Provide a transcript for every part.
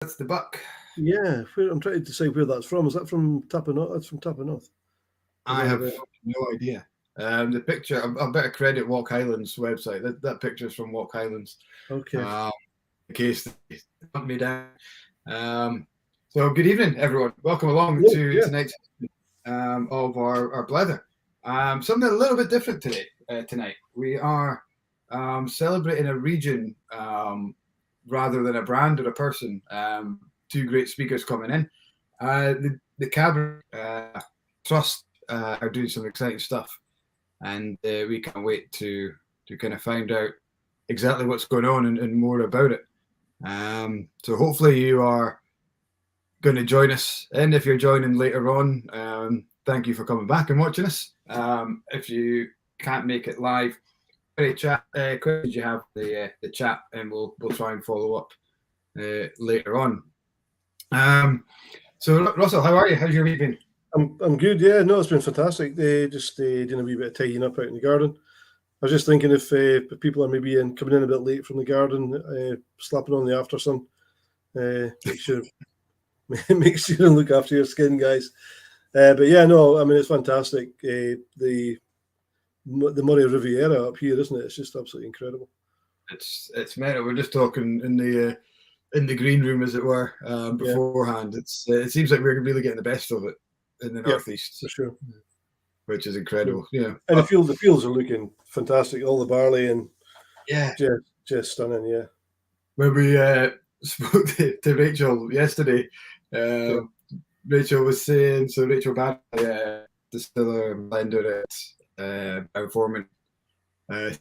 That's the buck. Yeah, I'm trying to decide where that's from. Is that from Tapanoth? That's from Tapanoth. I have no idea. The picture, I better credit Walk Highlands website. That picture is from Walk Highlands. Okay. In case they hunt me down. So good evening, everyone. Welcome along to tonight's of our Blether. Something a little bit different today. Tonight we are celebrating a region rather than a brand or a person. Two great speakers coming in. The Cabrach Trust are doing some exciting stuff, and we can't wait to kind of find out exactly what's going on and more about it. So hopefully you are going to join us, and if you're joining later on, thank you for coming back and watching us. If you can't make it live, chat, questions you have the chat, and we'll try and follow up later on. So Russell, how are you? How's your week been? I'm good. Yeah, no, it's been fantastic. Just doing a wee bit of tidying up out in the garden. I was just thinking if people are maybe coming in a bit late from the garden, slapping on the after sun, make sure and look after your skin, guys. But yeah, no, I mean it's fantastic. The Murray Riviera up here, isn't it? It's just absolutely incredible. It's meta. We're just talking in the green room, as it were, beforehand. It seems like we're really getting the best of it in the northeast, for sure, which is incredible. Yeah, and the fields are looking fantastic. All the barley and just stunning. Yeah, when we spoke to Rachel yesterday, Rachel was saying, so Rachel Barry, distiller and blender at Brown-Forman,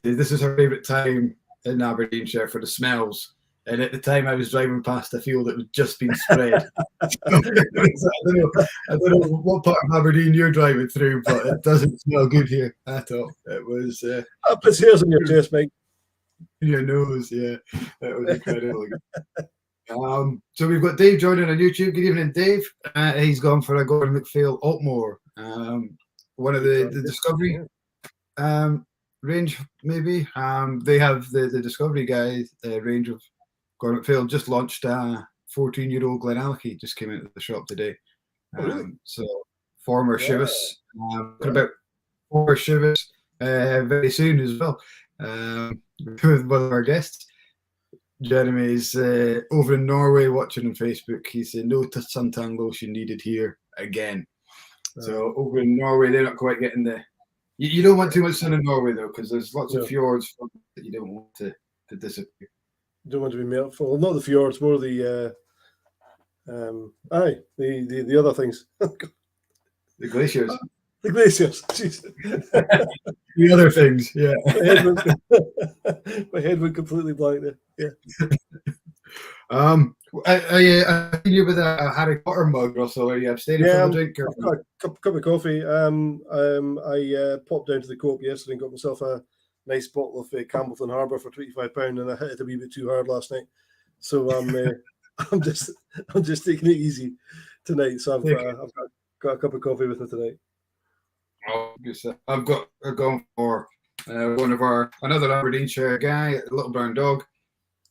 this is her favourite time in Aberdeenshire for the smells. And at the time, I was driving past a field that had just been spread. I don't know what part of Aberdeen you're driving through, but it doesn't smell good here at all. It was. Up his hairs on your chest, mate. Your nose, yeah. That was incredible. So we've got Dave joining on YouTube. Good evening, Dave. He's gone for a Gordon MacPhail Altmore, one of the Discovery range, maybe. They have the Discovery guys range of Gordon MacPhail. Just launched 14-year-old Glenlivet, just came into the shop today. So former Chivas, about 4 Chivas very soon as well. With one of our guests, Jeremy's over in Norway watching on Facebook. He said no suntan lotion needed here again. So over in Norway, they're not quite getting the. You don't want too much sun in Norway though, because there's lots of fjords that you don't want to disappear. You don't want to be melted. Well, not the fjords, more the the other things. The glaciers. The glaciers. The other things, yeah. My head went completely blank there. Yeah. I you with a Harry Potter mug, Russell. Are you abstaining from the drink? I've got a cup of coffee. I popped down to the Co-op yesterday and got myself a nice bottle of Campbellton Harbour for £25, and I hit it a wee bit too hard last night. So I'm just taking it easy tonight. So I've got a cup of coffee with me tonight. Oh, good stuff. I've gone for another Aberdeenshire guy, a little brown dog,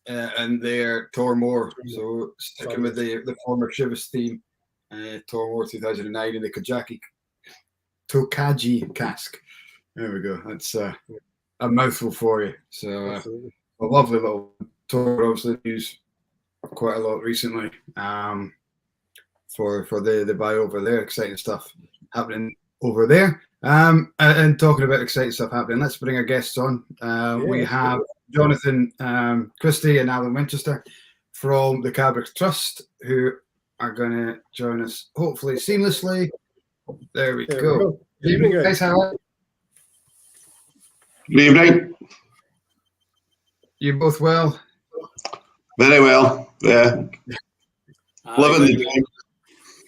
and they're Tormore. So sticking with the former Chivas theme, Tormore 2009 in the Tokaji cask. There we go. That's a mouthful for you. So a lovely little Tormore, obviously used quite a lot recently for the buy over there. Exciting stuff happening over there. And talking about exciting stuff happening, let's bring our guests on. We have Jonathan Christie and Alan Winchester from the Cabrach Trust, who are going to join us hopefully seamlessly. There we go. Good evening, guys. How are you? Good evening. You both well? Very well. Yeah. Living the dream.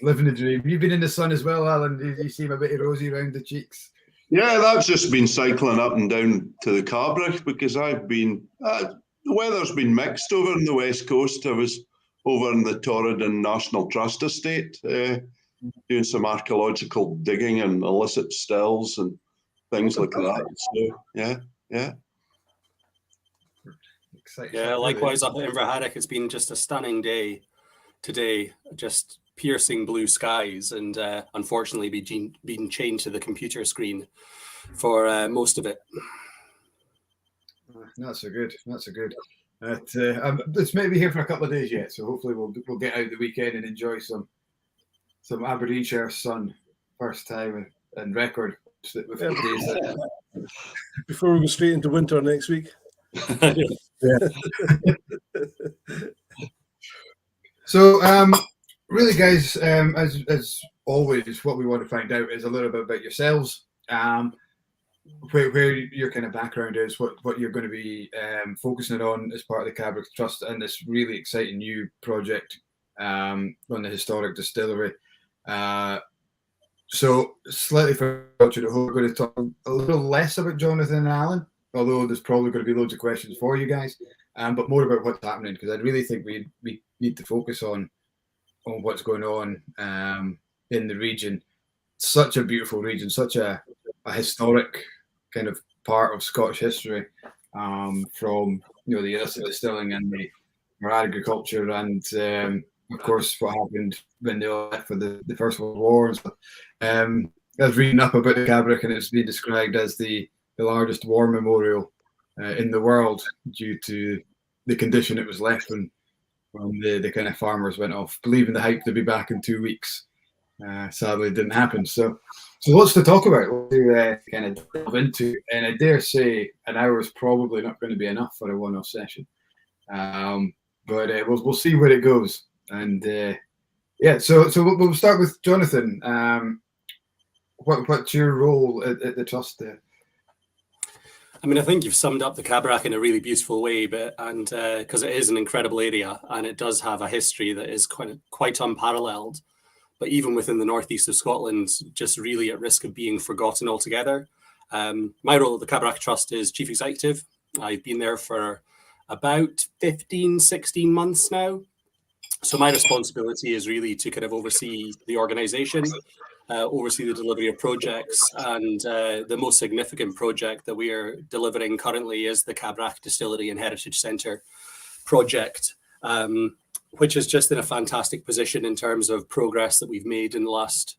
Living the dream. You've been in the sun as well, Alan. You seem a bit rosy around the cheeks. Yeah, that's just been cycling up and down to the Cabrach because I've been. The weather's been mixed over on the west coast. I was over in the Torridon National Trust estate doing some archaeological digging and illicit stills and things like that. So yeah. Yeah, likewise up at Inverharrick, it's been just a stunning day. today, just piercing blue skies, and unfortunately being chained to the computer screen for most of it. Not so good. Not so good. It's maybe here for a couple of days yet, so hopefully we'll get out the weekend and enjoy some Aberdeenshire sun, first time and record. Before we go straight into winter next week. So, really, guys, as always, what we want to find out is a little bit about yourselves. Where your kind of background is, what you're going to be focusing on as part of the Cabrach Trust and this really exciting new project on the historic distillery. So slightly for culture at home, we're going to talk a little less about Jonathan and Alan, although there's probably going to be loads of questions for you guys, but more about what's happening, because I really think we need to focus on what's going on in the region. Such a beautiful region, such a historic kind of part of Scottish history, from the illicit distilling and our agriculture, and of course what happened when they all left for the First World War. And so, I was reading up about the Cabrach, and it's been described as the largest war memorial in the world due to the condition it was left when the kind of farmers went off, believing the hype to be back in 2 weeks. Sadly, it didn't happen. So lots to talk about, lots to kind of delve into, and I dare say an hour is probably not going to be enough for a one-off session. But we'll see where it goes. And so we'll start with Jonathan. What's your role at the trust there? I mean, I think you've summed up the Cabrach in a really beautiful way, because it is an incredible area and it does have a history that is quite unparalleled. But even within the northeast of Scotland, just really at risk of being forgotten altogether. My role at the Cabrach Trust is Chief Executive. I've been there for about 15, 16 months now. So my responsibility is really to kind of oversee the organisation, oversee the delivery of projects, and the most significant project that we are delivering currently is the Cabrach Distillery and Heritage Centre project, which is just in a fantastic position in terms of progress that we've made in the last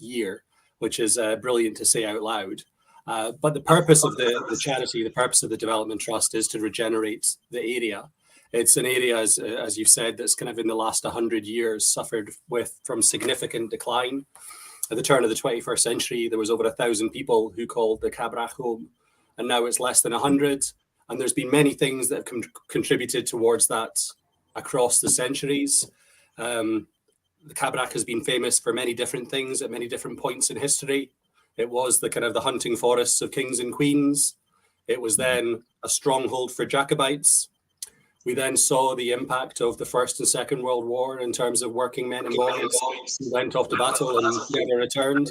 year, which is brilliant to say out loud. But the purpose of the charity, the purpose of the Development Trust, is to regenerate the area. It's an area, as you've said, that's kind of in the last 100 years suffered from significant decline. At the turn of the 21st century, there was over 1,000 people who called the Cabrach home, and now it's less than 100. And there's been many things that have contributed towards that across the centuries. The Cabrach has been famous for many different things at many different points in history. It was the kind of the hunting forests of kings and queens. It was then a stronghold for Jacobites. We then saw the impact of the First and Second World War in terms of working men and boys who went off to battle and never returned.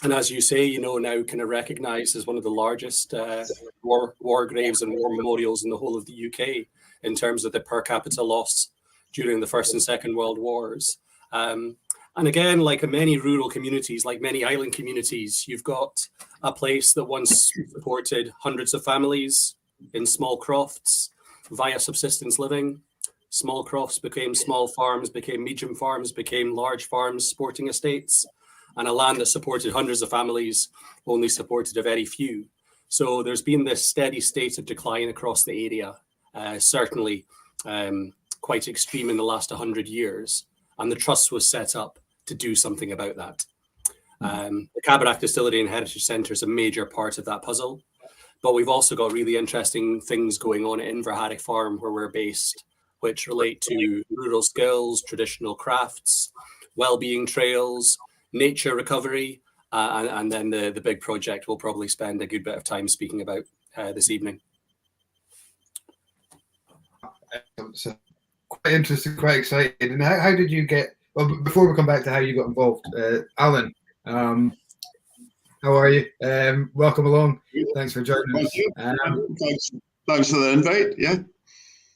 And as you say, now kind of recognised as one of the largest war graves and war memorials in the whole of the UK in terms of the per capita loss during the First and Second World Wars. And again, like in many rural communities, like many island communities, you've got a place that once supported hundreds of families in small crofts via subsistence living. Small crofts became small farms, became medium farms, became large farms, sporting estates, and a land that supported hundreds of families only supported a very few. So there's been this steady state of decline across the area, certainly quite extreme in the last 100 years. And the trust was set up to do something about that. The Cabrach Distillery and Heritage Centre is a major part of that puzzle. But we've also got really interesting things going on at Inverharry Farm, where we're based, which relate to rural skills, traditional crafts, well-being trails, nature recovery, and then the big project we'll probably spend a good bit of time speaking about this evening. So quite interesting, quite exciting. And how did you get? Well, before we come back to how you got involved, Alan, how are you? Welcome along. Thanks for joining us. Thanks for the invite. Yeah.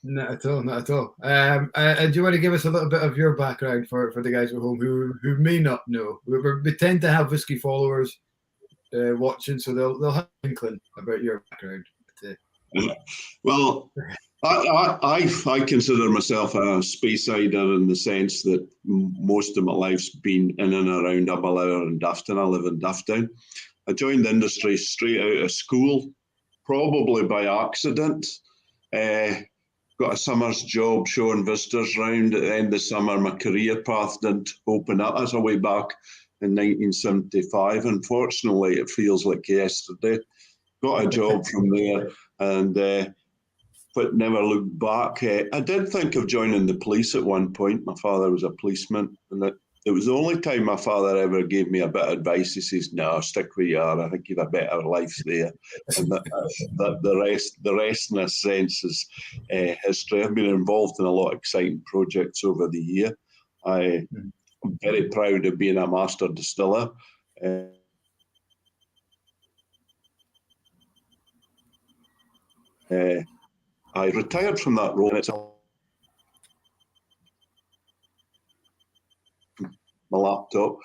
Not at all. Not at all. Do you want to give us a little bit of your background for the guys at home who may not know? We tend to have whiskey followers watching, so they'll have an inkling about your background. But, Well, I consider myself a Speysider in the sense that most of my life's been in and around Aberlour and Dufftown. I live in Dufftown. I joined the industry straight out of school, probably by accident. Got a summer's job showing visitors round. At the end of the summer, my career path didn't open up. That's a way back in 1975. Unfortunately, it feels like yesterday. Got a job from there, and but never looked back. I did think of joining the police at one point. My father was a policeman, and it was the only time my father ever gave me a bit of advice. He says, "No, stick where you are. I think you've a better life there." And the rest, in a sense, is history. I've been involved in a lot of exciting projects over the year. I'm very proud of being a master distiller. I retired from that role, and it's my laptop.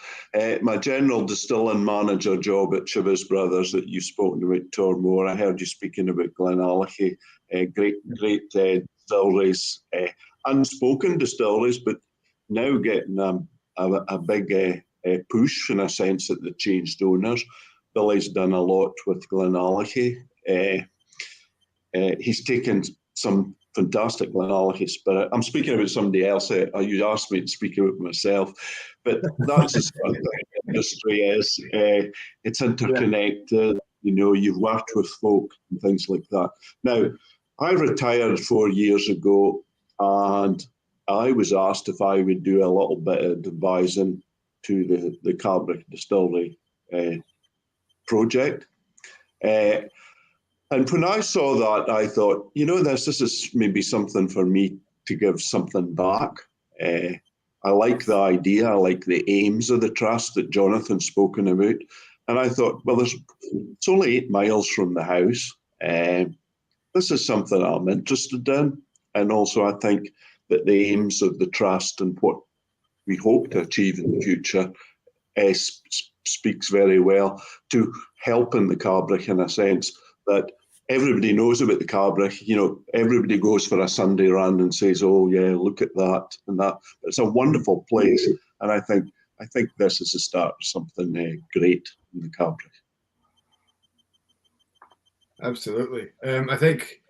My general distilling manager job at Chivas Brothers that you've spoken about, Tormore. I heard you speaking about Glenallachie. Great distilleries, unspoken distilleries, but now getting a big push in a sense that they changed owners. Billy's done a lot with Glenallachie. He's taken some fantastic Glenallachie spirit. I'm speaking about somebody else. You asked me to speak about myself, but that's as far as the industry is. It's interconnected. You know, you've worked with folk and things like that. Now, I retired 4 years ago, and I was asked if I would do a little bit of advising to the Cabrach Distillery project. And when I saw that, I thought, you know, this is maybe something for me to give something back. I like the idea. I like the aims of the trust that Jonathan's spoken about. And I thought, well, it's only 8 miles from the house. This is something I'm interested in. And also, I think that the aims of the trust and what we hope to achieve in the future speaks very well to helping the Cabrach in a sense that everybody knows about the Cabrach. You know, everybody goes for a Sunday run and says, "Oh yeah, look at that and that." But it's a wonderful place, and I think this is the start of something great in the Cabrach. Absolutely. I think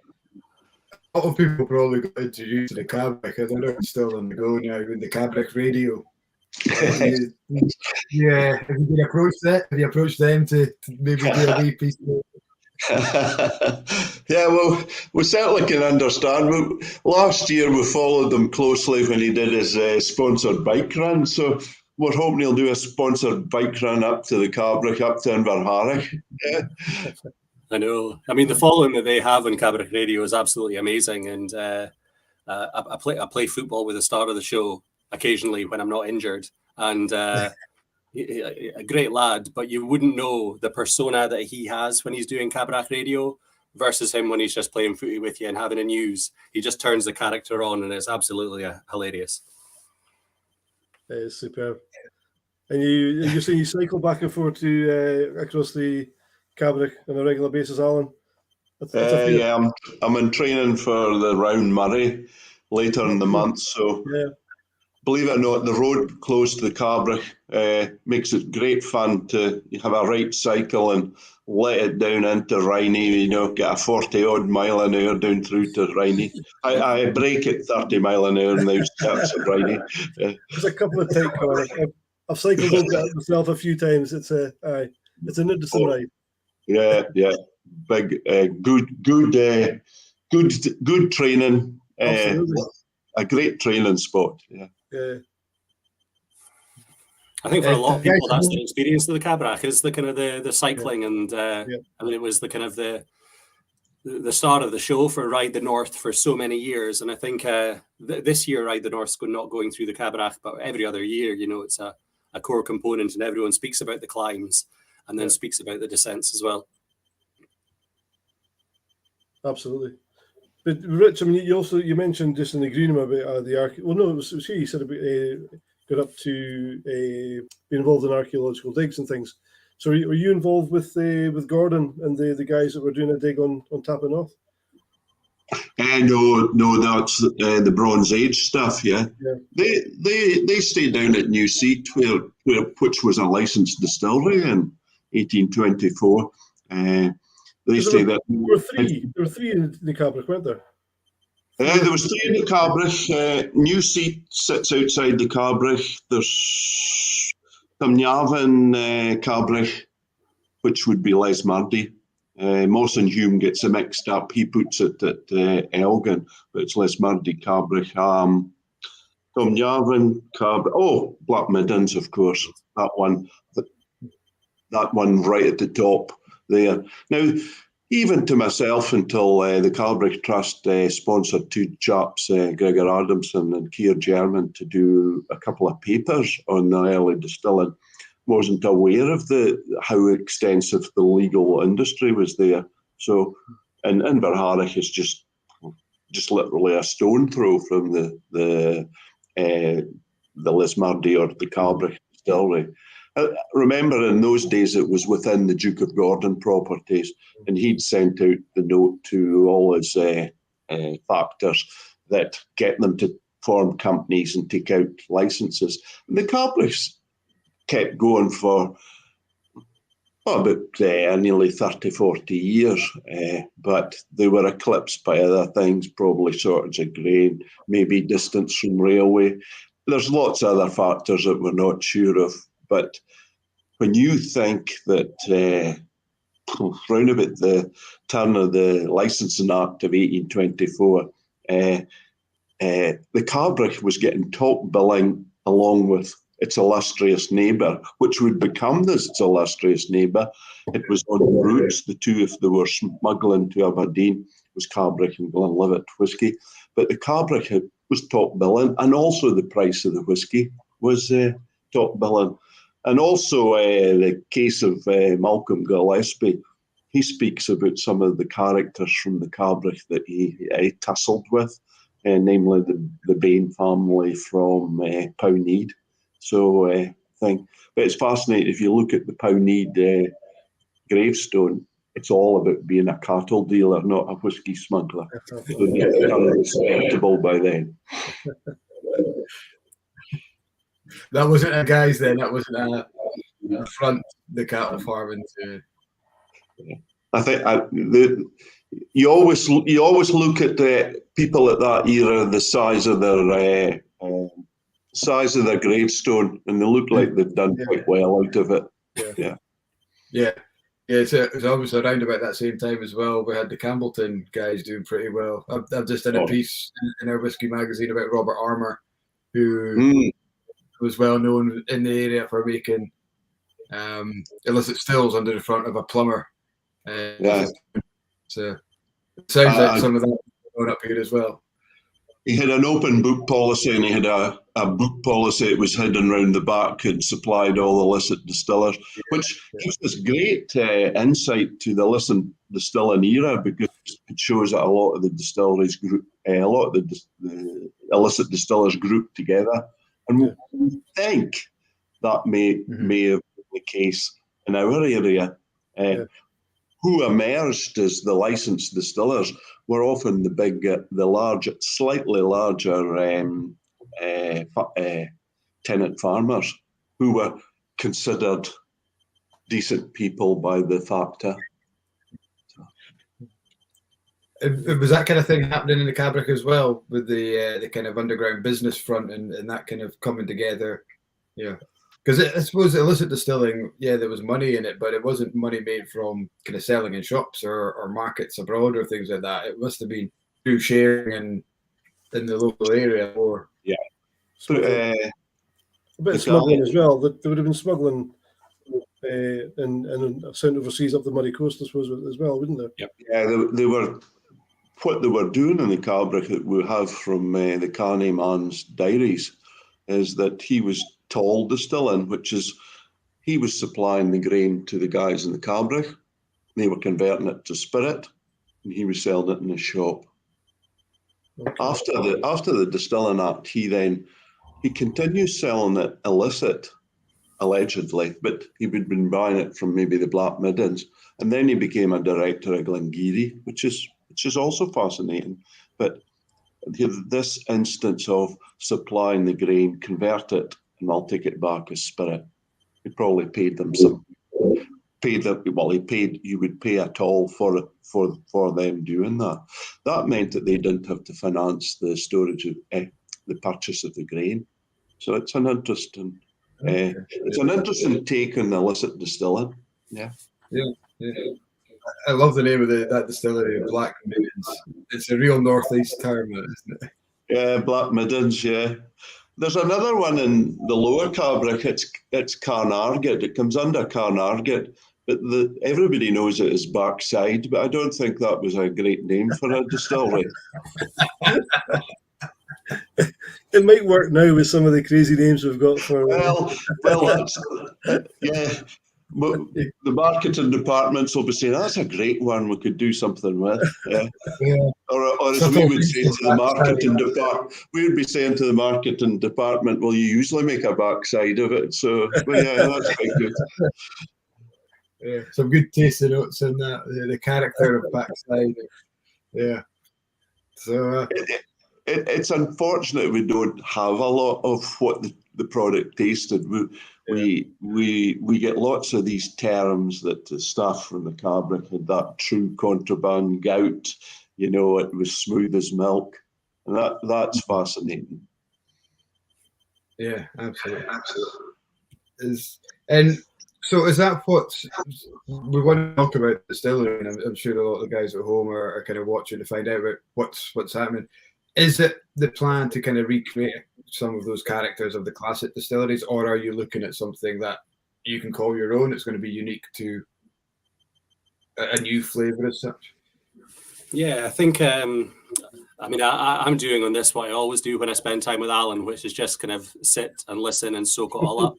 a lot of people probably got introduced to the Cabrach. I don't know if it's still on the go now with the Cabrach radio. Yeah, have you been approached that? Have you approached them to maybe do a wee piece of Yeah, well, we certainly can understand. Last year we followed him closely when he did his sponsored bike run, so we're hoping he'll do a sponsored bike run up to the Cabrach, up to Inverharrick. Yeah. I know. I mean, the following that they have on Cabaret Radio is absolutely amazing, and I play football with the star of the show occasionally when I'm not injured, and a great lad, but you wouldn't know the persona that he has when he's doing Cabrach Radio versus him when he's just playing footy with you and having a news. He just turns the character on, and it's absolutely hilarious. It's superb. And you're saying you cycle back and forth to across the Cabrach on a regular basis, Alan? Yeah, I'm in training for the Round Murray later in the month, so yeah. Believe it or not, the road close to the Cabrach makes it great fun to have a right cycle and let it down into Riney, you know, get a 40-odd mile an hour down through to Riney. I break at 30 mile an hour in those steps at Riney. There's a couple of tight corners. I've cycled over that myself a few times. It's an interesting ride. Yeah. Big, good training. A great training spot. Yeah. I think for a lot of people, that's the experience of the Cabrach is the kind of the cycling, and I mean, it was the kind of the start of the show for Ride the North for so many years, and I think this year Ride the North's not going through the Cabrach, but every other year, you know, it's a core component, and everyone speaks about the climbs and then speaks about the descents as well. Absolutely. But Rich, I mean, you mentioned just in the green room about the archaeology. Well, no, it was here you said about got up to be involved in archaeological digs and things. So were you involved with Gordon and the guys that were doing a dig on Tappa North? No, that's the Bronze Age stuff. Yeah, they stayed down at New Seat, which was a licensed distillery in 1824. They stayed there. There were three in the Cabrach, weren't there? There was three in the Cabrach. New Seat sits outside the Cabrach. There's Dumnavon Cabrach, which would be Lesmardy. Moss and Hume gets it mixed up. He puts it at Elgin, but it's Lesmardy Cabrach. Dumnavon Cabrach. Oh, Black Middens, of course. That one right at the top there. Now, even to myself, until the Cabrach Trust sponsored two chaps, Gregor Adamson and Keir German, to do a couple of papers on the early distilling, wasn't aware of how extensive the legal industry was there. So, and Inverharach is just literally a stone throw from the Lismardy or the Cabrach distillery. Remember, in those days, it was within the Duke of Gordon properties, and he'd sent out the note to all his factors that get them to form companies and take out licenses. And the Cabrachs kept going for about nearly 30, 40 years, but they were eclipsed by other things, probably shortage of grain, maybe distance from railway. There's lots of other factors that we're not sure of, but when you think that round about the turn of the Licensing Act of 1824, the Cabrach was getting top billing along with its illustrious neighbour, which would become its illustrious neighbour. It was on the routes. The two, if they were smuggling to Aberdeen, was Cabrach and Glenlivet whisky. But the Cabrach was top billing, and also the price of the whisky was top billing. And also the case of Malcolm Gillespie, he speaks about some of the characters from the Cabrach that he tussled with, namely the Bain family from Powneed. So, but it's fascinating. If you look at the Powneed gravestone, it's all about being a cattle dealer, not a whisky smuggler. So they were respectable by then. That wasn't a guy's then. That wasn't a front the cattle farming to. I think you always look at the people at that era, the size of their gravestone, and they look like they've done quite well out of it. Yeah. It's always around about that same time as well. We had the Campbellton guys doing pretty well. I've just done a piece in our whisky magazine about Robert Armour, who was well known in the area for making illicit stills under the front of a plumber. So it sounds like some of that going up here as well. He had an open book policy, and he had a book policy that was hidden around the back and supplied all illicit distillers, which gives us great insight to the illicit distilling era, because it shows that a lot of the distilleries group, a lot of the illicit distillers grouped together. And we think that may have been the case in our area. Who emerged as the licensed distillers were often slightly larger tenant farmers who were considered decent people by the factor. Was that kind of thing happening in the Cabrach as well, with the kind of underground business front and that kind of coming together? Yeah. Because I suppose illicit distilling, there was money in it, but it wasn't money made from kind of selling in shops or markets abroad or things like that. It must have been through sharing in the local area. Or a bit of smuggling as well. They would have been smuggling and sent overseas up the Murray Coast, I suppose, as well, wouldn't they? Yeah, they were. What they were doing in the Cabrach that we have from the Carney man's diaries is that he was tall distilling, which is he was supplying the grain to the guys in the Cabrach. They were converting it to spirit, and he was selling it in his shop. Okay. After the Distilling Act, he continues selling it illicit, allegedly, but he would have been buying it from maybe the Black Middens, and then he became a director of Glengarry, which is which is also fascinating. But this instance of supplying the grain, convert it, and I'll take it back as spirit. He probably paid them you would pay at all for them doing that. That meant that they didn't have to finance the storage of the purchase of the grain. So it's an interesting take on illicit distilling. Yeah. I love the name of that distillery, Black Middens. It's a real northeast term, isn't it? Yeah, Black Middens. Yeah. There's another one in the lower Cabrach. It's Carnarget. It comes under Carnarget, but everybody knows it as Backside. But I don't think that was a great name for a distillery. It might work now with some of the crazy names we've got for. Well, that's, yeah. The marketing departments will be saying, that's a great one we could do something with. Yeah. Or as we would say to the marketing department, we would be saying to the marketing department, well, you usually make a backside of it. So, well, yeah, that's quite good. Yeah, some good tasting notes in that, the character of Backside. Yeah. So it's unfortunate we don't have a lot of what the product tasted. We get lots of these terms that the staff from the Cabrach had that true contraband gout, it was smooth as milk. And that's fascinating. Yeah, absolutely. And so is that what we want to talk about distillery? And I'm sure a lot of the guys at home are kind of watching to find out about what's happening. Is it the plan to kind of recreate some of those characters of the classic distilleries, or are you looking at something that you can call your own? It's going to be unique to a new flavour as such. Yeah, I think. I'm doing on this what I always do when I spend time with Alan, which is just kind of sit and listen and soak it all up.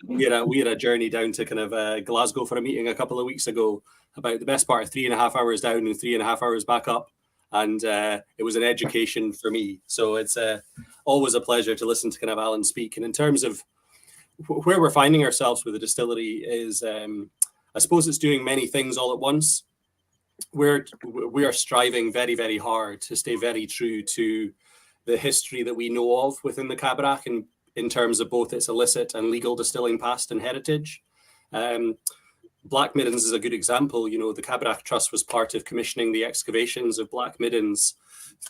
We had a journey down to kind of Glasgow for a meeting a couple of weeks ago about the best part of 3.5 hours down and 3.5 hours back up. And it was an education for me. So it's always a pleasure to listen to kind of Alan speak. And in terms of where we're finding ourselves with the distillery is, I suppose it's doing many things all at once. We are striving very, very hard to stay very true to the history that we know of within the Cabrach in terms of both its illicit and legal distilling past and heritage. Black Middens is a good example. The Cabrach Trust was part of commissioning the excavations of Black Middens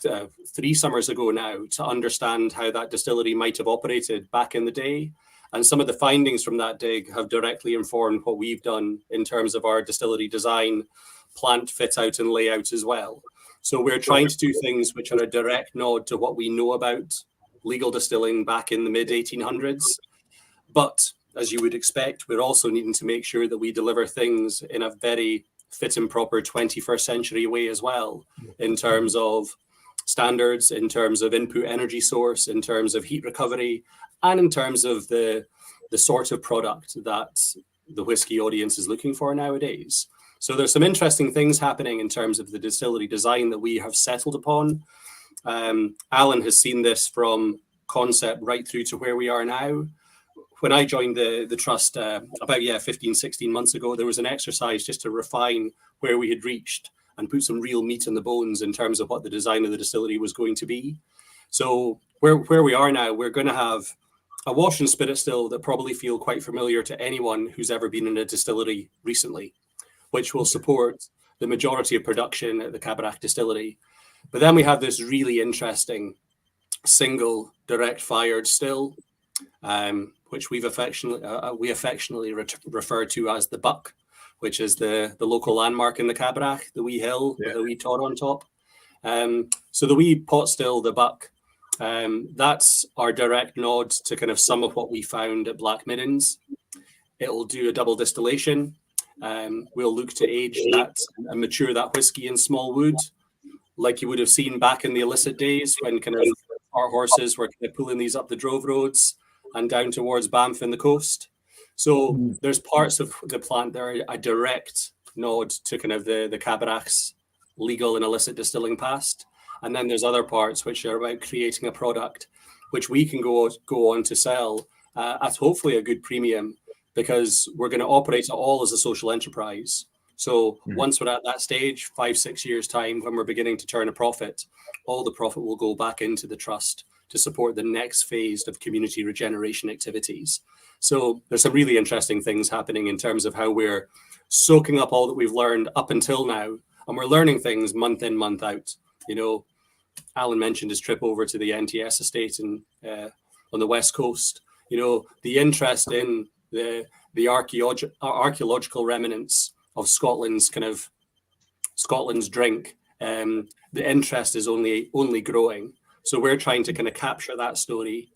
3 summers ago now to understand how that distillery might have operated back in the day. And some of the findings from that dig have directly informed what we've done in terms of our distillery design, plant fit out and layout as well. So we're trying to do things which are a direct nod to what we know about legal distilling back in the mid 1800s. But as you would expect, we're also needing to make sure that we deliver things in a very fit and proper 21st century way as well, in terms of standards, in terms of input energy source, in terms of heat recovery, and in terms of the sort of product that the whiskey audience is looking for nowadays. So there's some interesting things happening in terms of the distillery design that we have settled upon. Alan has seen this from concept right through to where we are now. When I joined the trust about 15, 16 months ago, there was an exercise just to refine where we had reached and put some real meat on the bones in terms of what the design of the distillery was going to be. So where we are now, we're going to have a wash and spirit still that probably feel quite familiar to anyone who's ever been in a distillery recently, which will support the majority of production at the Cabrach distillery. But then we have this really interesting single direct fired still, which we affectionately refer to as the Buck, which is the local landmark in the Cabrach, the wee hill with a wee tor on top. So the wee pot still, the Buck, that's our direct nod to kind of some of what we found at Black Middens. It'll do a double distillation. We'll look to age that and mature that whiskey in small wood, like you would have seen back in the illicit days when kind of our horses were kind of pulling these up the drove roads and down towards Banff and the coast. So there's parts of the plant that are a direct nod to kind of the Cabrach's legal and illicit distilling past. And then there's other parts which are about creating a product which we can go on to sell at hopefully a good premium, because we're going to operate it all as a social enterprise. So once we're at that stage, 5-6 years time, when we're beginning to turn a profit, all the profit will go back into the trust to support the next phase of community regeneration activities. So there's some really interesting things happening in terms of how we're soaking up all that we've learned up until now, and we're learning things month in, month out. You know, Alan mentioned his trip over to the NTS estate on the West Coast. You know, the interest in the archaeological remnants of Scotland's drink, the interest is only growing. So we're trying to kind of capture that story,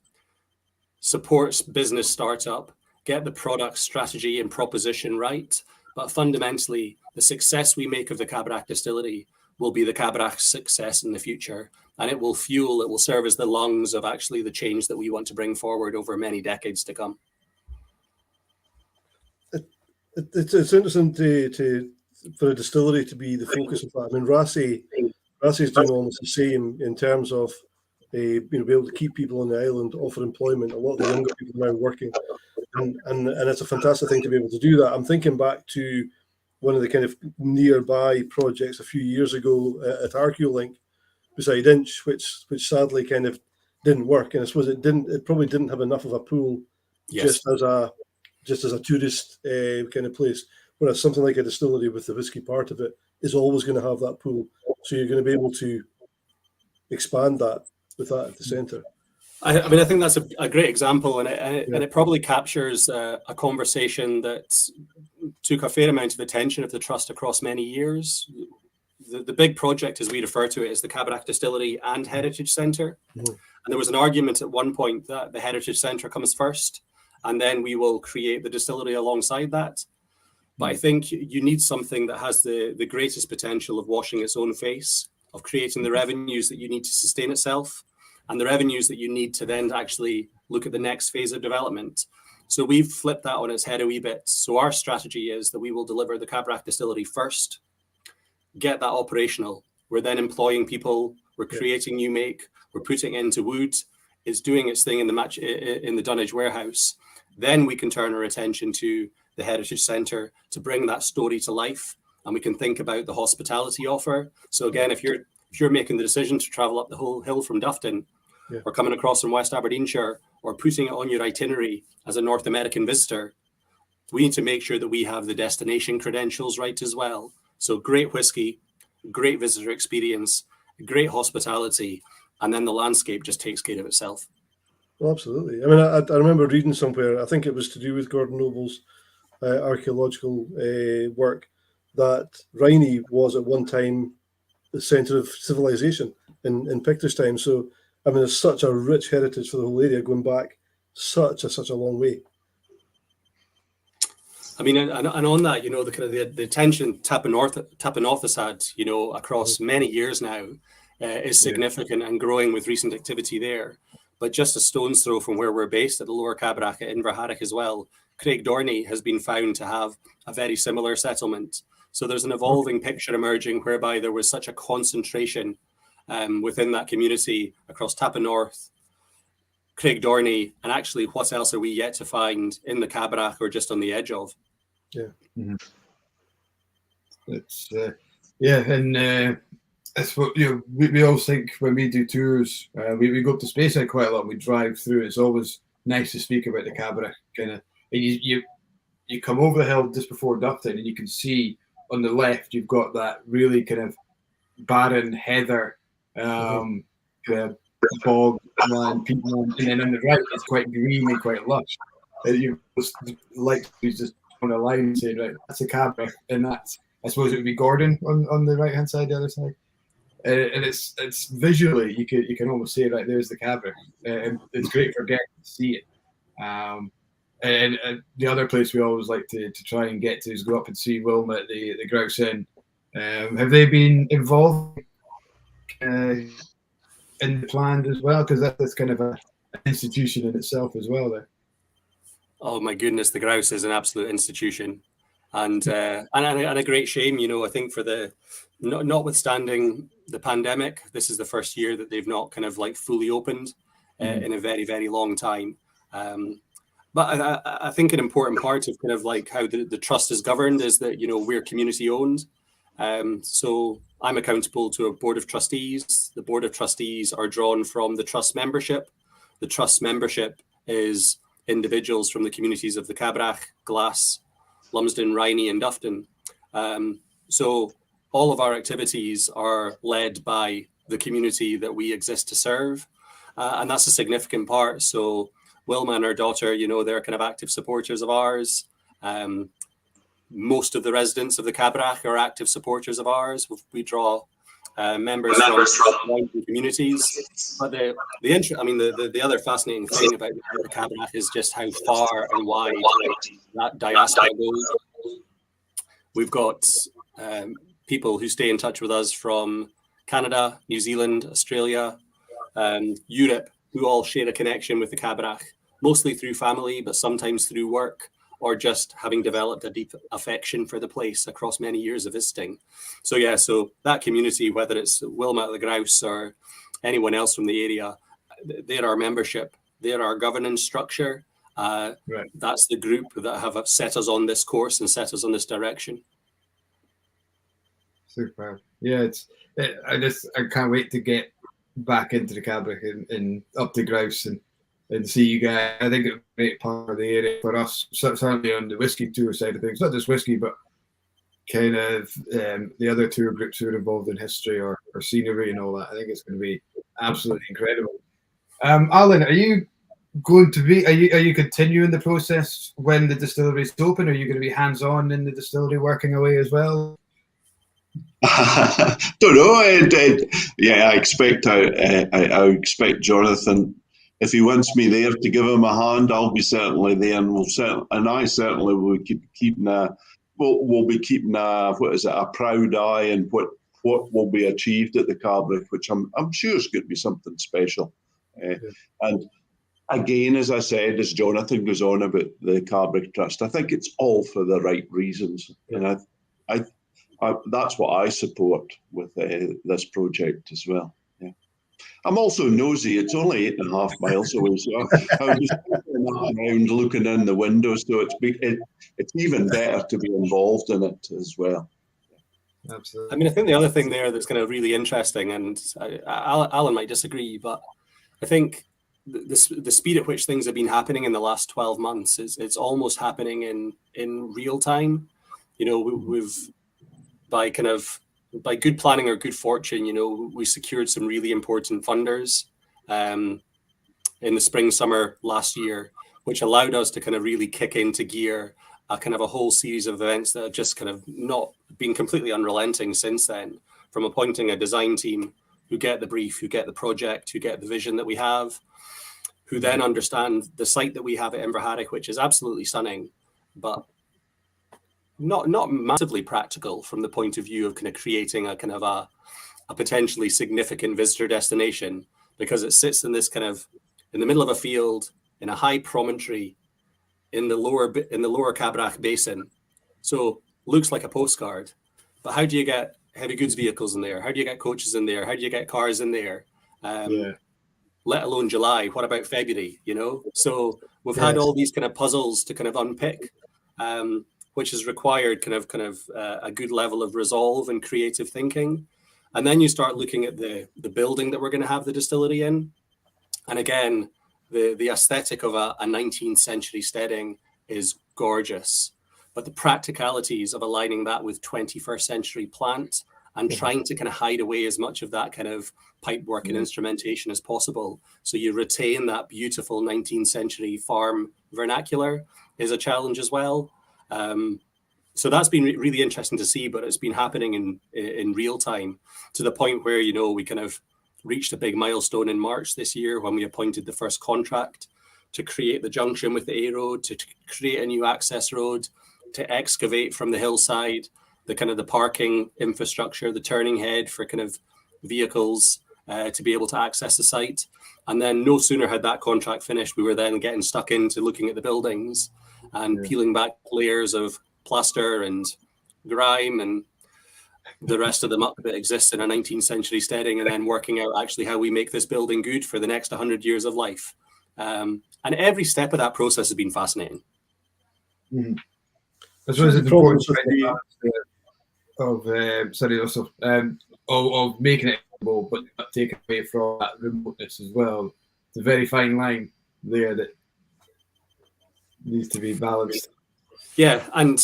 support business startup, get the product strategy and proposition right. But fundamentally, the success we make of the Cabrach distillery will be the Cabrach success in the future. And it will serve as the lungs of actually the change that we want to bring forward over many decades to come. It's interesting for a distillery to be the focus of that. I mean, Rassie is doing almost the same in terms of be able to keep people on the island, offer employment. A lot of the younger people are now working, and it's a fantastic thing to be able to do that. I'm thinking back to one of the kind of nearby projects a few years ago at Archeolink beside Inch, which sadly kind of didn't work, and I suppose it probably didn't have enough of a pool just as a tourist kind of place. Whereas something like a distillery with the whiskey part of it is always going to have that pool, so you're going to be able to expand that with that at the centre. I mean, I think that's a great example, and it probably captures a conversation that took a fair amount of attention of the trust across many years. The big project, as we refer to it, is the Cabrach Distillery and Heritage Centre. And there was an argument at one point that the Heritage Centre comes first, and then we will create the distillery alongside that. But I think you need something that has the greatest potential of washing its own face, of creating the revenues that you need to sustain itself, and the revenues that you need to then actually look at the next phase of development. So we've flipped that on its head a wee bit. So our strategy is that we will deliver the Cabrach Distillery first, get that operational. We're then employing people, we're creating new make, we're putting it into wood, it's doing its thing in the dunnage warehouse. Then we can turn our attention to the Heritage Centre to bring that story to life, and we can think about the hospitality offer. So again, if you're making the decision to travel up the whole hill from Dufton, or coming across from West Aberdeenshire, or putting it on your itinerary as a North American visitor, we need to make sure that we have the destination credentials right as well. So great whiskey, great visitor experience, great hospitality, and then the landscape just takes care of itself. Well, absolutely. I mean, I remember reading somewhere, I think it was to do with Gordon Noble's archaeological work, that Riney was at one time the centre of civilization in Pictish time. So, I mean, there's such a rich heritage for the whole area going back such a long way. I mean, and on that, you know, the kind of the attention Tapanorth has had, you know, across many years now is significant and growing with recent activity there. But just a stone's throw from where we're based at the Lower Cabrach at Inverharrick as well, Craig Dorney has been found to have a very similar settlement. So there's an evolving picture emerging whereby there was such a concentration within that community across Tapanorth, Craig Dorney, and actually what else are we yet to find in the Cabrach or just on the edge of? It's that's what we always think when we do tours. We go to Speyside quite a lot. We drive through. It's always nice to speak about the Cabaret kind of. And you come over the hill just before Dufton, and you can see on the left you've got that really kind of barren heather, kind of bog land, peatland, and then on the right it's quite green and quite lush. And you like to just on a line saying, right, that's a Cabaret, and that's, I suppose it would be Gordon on the right hand side, the other side. And it's visually you can almost say, right, there's the Cabaret, and it's great for getting to see it. And the other place we always like to try and get to is go up and see Wilma at the Grouse Inn. Have they been involved in the plan as well? Because that's kind of an institution in itself as well there. Oh my goodness, the Grouse is an absolute institution, and a great shame. You know, I think for notwithstanding the pandemic, this is the first year that they've not kind of like fully opened in a very, very long time. But I think an important part of kind of like how the trust is governed is that, we're community owned. So I'm accountable to a board of trustees. The board of trustees are drawn from the trust membership. The trust membership is individuals from the communities of the Cabrach, Glass, Lumsden, Riney and Dufton. So all of our activities are led by the community that we exist to serve. And that's a significant part. So Wilma and her daughter, they're kind of active supporters of ours. Most of the residents of the Cabrach are active supporters of ours. We draw members from communities. But the other fascinating thing about the Cabrach is just how far and wide that diaspora goes. We've got people who stay in touch with us from Canada, New Zealand, Australia, Europe, who all share a connection with the Cabrach, mostly through family, but sometimes through work, or just having developed a deep affection for the place across many years of visiting. So that community, whether it's Wilma at the Grouse or anyone else from the area, they're our membership, they're our governance structure. Right. That's the group that have set us on this course and set us on this direction. Super. Yeah, I can't wait to get back into the Cabrach and up the Grouse and see you guys. I think it's a great part of the area for us, certainly on the whiskey tour side of things, not just whiskey, but kind of the other tour groups who are involved in history or scenery and all that. I think it's going to be absolutely incredible. Alan, are you going to be, are you continuing the process when the distillery is open? Are you going to be hands-on in the distillery working away as well? Don't know. I expect expect Jonathan, if he wants me there to give him a hand, I'll be certainly there, and I certainly will keep keeping we'll be keeping a proud eye on what will be achieved at the Cabaret, which I'm sure is going to be something special. And again, as I said, as Jonathan goes on about the Cabrach Trust, I think it's all for the right reasons, and I that's what I support with this project as well. Yeah. I'm also nosy. It's only 8.5 miles away, so I'll be around looking in the window. So it's even better to be involved in it as well. Absolutely. I mean, I think the other thing there that's kind of really interesting, and Alan might disagree, but I think the speed at which things have been happening in the last 12 months it's almost happening in real time. We've by good planning or good fortune, we secured some really important funders in the spring, summer last year, which allowed us to kind of really kick into gear a whole series of events that have just kind of not been completely unrelenting since then, from appointing a design team who get the brief, who get the project, who get the vision that we have, who then understand the site that we have at Inverharrick, which is absolutely stunning, but not massively practical from the point of view of kind of creating a potentially significant visitor destination, because it sits in this in the middle of a field in a high promontory in the lower Cabrach basin. So looks like a postcard, but how do you get heavy goods vehicles in there? How do you get coaches in there? How do you get cars in there? Let alone July. What about February? So we've had all these kind of puzzles to unpick. Which has required a good level of resolve and creative thinking. And then you start looking at the building that we're going to have the distillery in. And again, the aesthetic of a 19th century steading is gorgeous, but the practicalities of aligning that with 21st century plant and trying to hide away as much of that pipe work and instrumentation as possible, so you retain that beautiful 19th century farm vernacular, is a challenge as well. So that's been really interesting to see, but it's been happening in real time, to the point where, we reached a big milestone in March this year when we appointed the first contract to create the junction with the A road, to create a new access road, to excavate from the hillside, the parking infrastructure, the turning head for vehicles to be able to access the site. And then no sooner had that contract finished, we were then getting stuck into looking at the buildings and peeling back layers of plaster and grime and the rest of the muck that exists in a 19th century steading, and then working out actually how we make this building good for the next 100 years of life. And every step of that process has been fascinating. Mm-hmm. I suppose it's important of making it edible, but not taking away from that remoteness as well. It's a very fine line there that needs to be balanced. Yeah, and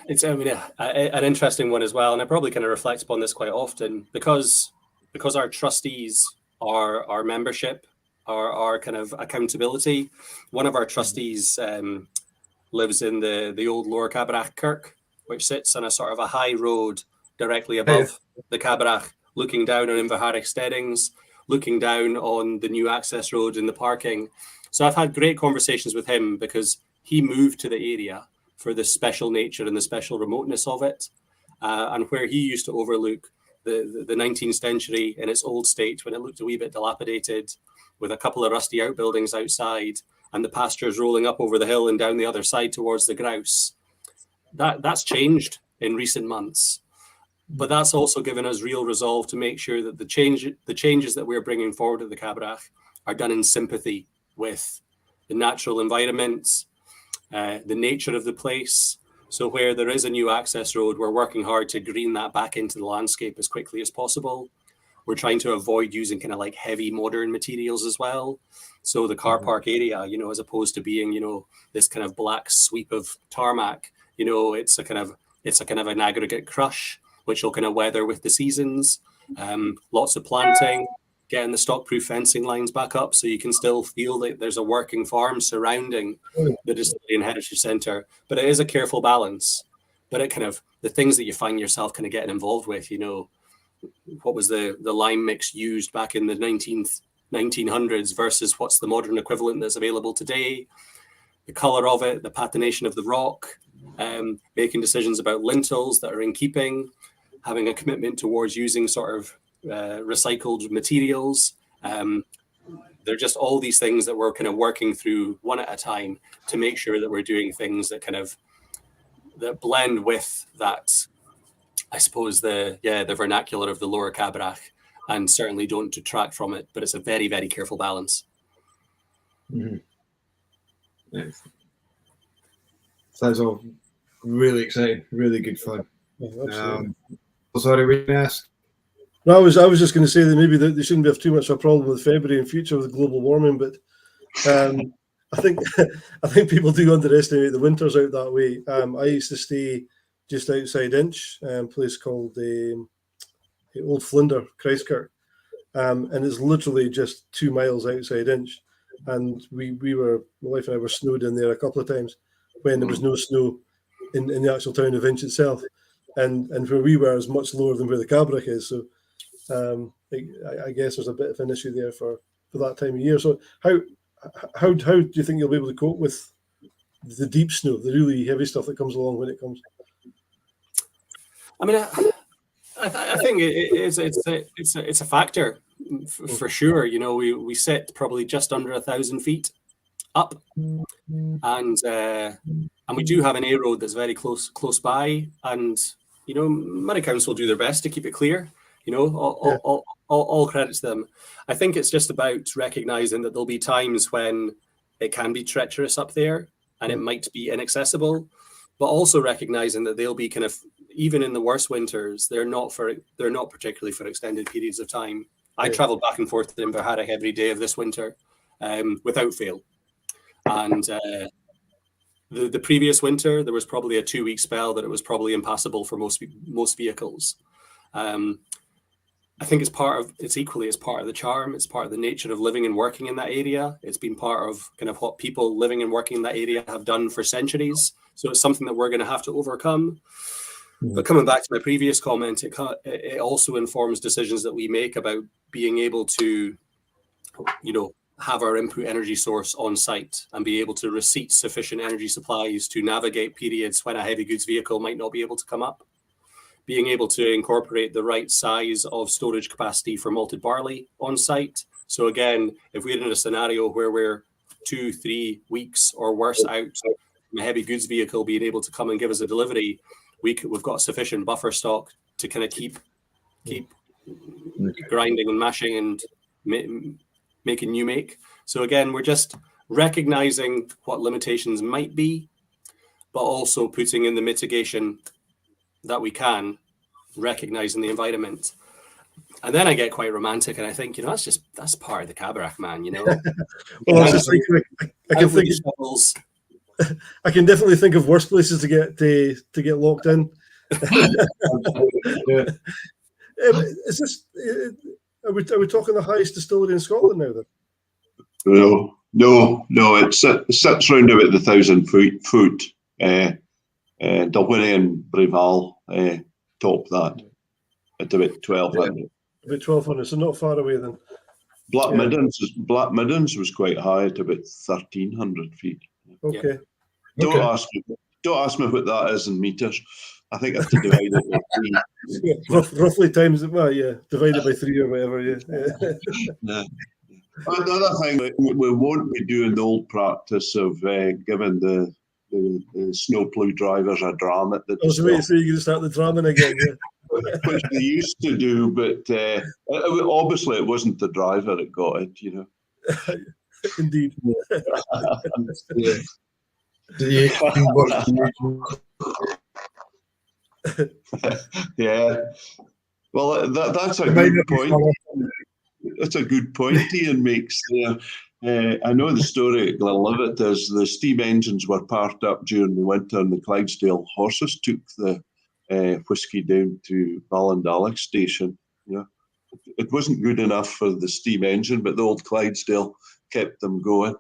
it's an interesting one as well, and I probably kind of reflect upon this quite often because our trustees are our membership, our kind of accountability. One of our trustees lives in the old Lower Cabrach Kirk, which sits on a sort of a high road directly above the Cabrach, looking down on Inverharich steadings, looking down on the new access road and the parking. So I've had great conversations with him because he moved to the area for the special nature and the special remoteness of it, and where he used to overlook the 19th century in its old state when it looked a wee bit dilapidated, with a couple of rusty outbuildings outside and the pastures rolling up over the hill and down the other side towards the grouse. That's changed in recent months, but that's also given us real resolve to make sure that the changes that we're bringing forward at the Cabrach are done in sympathy with the natural environment, the nature of the place. So where there is a new access road, we're working hard to green that back into the landscape as quickly as possible. We're trying to avoid using kind of like heavy modern materials as well. So the car park area, as opposed to being, this kind of black sweep of tarmac, it's a kind of an aggregate crush, which will kind of weather with the seasons. Lots of planting, getting the stock-proof fencing lines back up so you can still feel that there's a working farm surrounding the Distillery and Heritage Centre. But it is a careful balance. But it kind of, the things that you find yourself kind of getting involved with, what was the lime mix used back in the 1900s versus what's the modern equivalent that's available today, the colour of it, the patination of the rock, making decisions about lintels that are in keeping, having a commitment towards using sort of recycled materials. They're just all these things that we're kind of working through one at a time to make sure that we're doing things that that blend with that, I suppose, the vernacular of the Lower Cabrach, and certainly don't detract from it, but it's a very, very careful balance. Mm-hmm. Nice. Sounds all really exciting, really good fun. Yeah, sorry, we asked. No, I was just going to say that maybe they shouldn't have too much of a problem with February in future with global warming, but I think people do underestimate the winters out that way. I used to stay just outside Inch, a place called the Old Flinder, Christkirk, and it's literally just 2 miles outside Inch. And my wife and I were snowed in there a couple of times when there was no snow in the actual town of Inch itself, and where we were is much lower than where the Cabrach is. So I guess there's a bit of an issue there for that time of year. So how do you think you'll be able to cope with the deep snow, the really heavy stuff that comes along when it comes? I mean, I think it's a factor for sure. We sit probably just under 1,000 feet up, and we do have an A road that's very close by, and Murray Council do their best to keep it clear. All credits to them. I think it's just about recognizing that there'll be times when it can be treacherous up there and it might be inaccessible, but also recognizing that they'll be kind of, even in the worst winters, they're not particularly for extended periods of time. I traveled back and forth to Inverharich every day of this winter without fail. And the previous winter, there was probably a 2-week spell that it was probably impassable for most vehicles. I think it's equally as part of the charm. It's part of the nature of living and working in that area. It's been part of kind of what people living and working in that area have done for centuries. So it's something that we're going to have to overcome. But coming back to my previous comment, it also informs decisions that we make about being able to, have our input energy source on site and be able to receipt sufficient energy supplies to navigate periods when a heavy goods vehicle might not be able to come up. Being able to incorporate the right size of storage capacity for malted barley on site. So again, if we're in a scenario where we're 2-3 weeks or worse out from a heavy goods vehicle being able to come and give us a delivery, we've got sufficient buffer stock to kind of keep grinding and mashing and making new make. So again, we're just recognizing what limitations might be, but also putting in the mitigation that we can, recognizing the environment. And then I get quite romantic, and I think, that's part of the Cabrach, man. Well, I was just thinking, I can definitely think of worse places to get locked in. Is this? Are we talking the highest distillery in Scotland now? Then? No. It sits round about the 1,000 foot. Dalwhinnie and Breval top that at about 1,200. About 1,200, so not far away then. Black Middens was quite high at about 1,300 feet. Okay. Don't ask me what that is in meters. I think I have to divide it by 3. Yeah, roughly times it, divided by 3 or whatever. Yeah. Another thing, we won't be doing the old practice of giving the snow plough drivers a dram at the. I was waiting for you to start the dramming again. Yeah. Which they used to do, but obviously it wasn't the driver that got it, Indeed. Yeah. Well, that's a good point. That's a good point Ian makes there. I know the story at Glenlivet is the steam engines were parked up during the winter, and the Clydesdale horses took the whisky down to Ballindalloch station. It wasn't good enough for the steam engine, but the old Clydesdale kept them going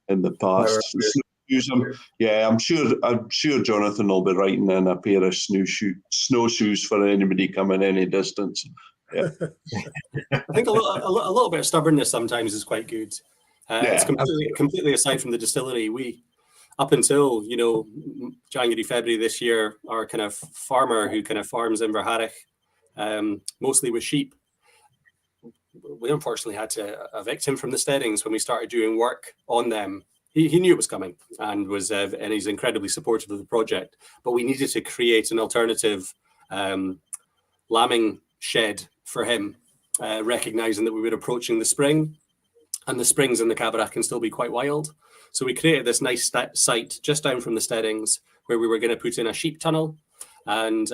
in the past. I'm sure Jonathan will be writing in a pair of snowshoes for anybody coming any distance. Yeah. I think a little bit of stubbornness sometimes is quite good. It's completely aside from the distillery. We, up until January, February this year, our kind of farmer who kind of farms in Verharich, mostly with sheep, we unfortunately had to evict him from the steadings when we started doing work on them. He knew it was coming and he's incredibly supportive of the project. But we needed to create an alternative lambing shed for him, recognizing that we were approaching the spring, and the springs in the Cabaret can still be quite wild. So we created this nice site just down from the steadings where we were going to put in a sheep tunnel, and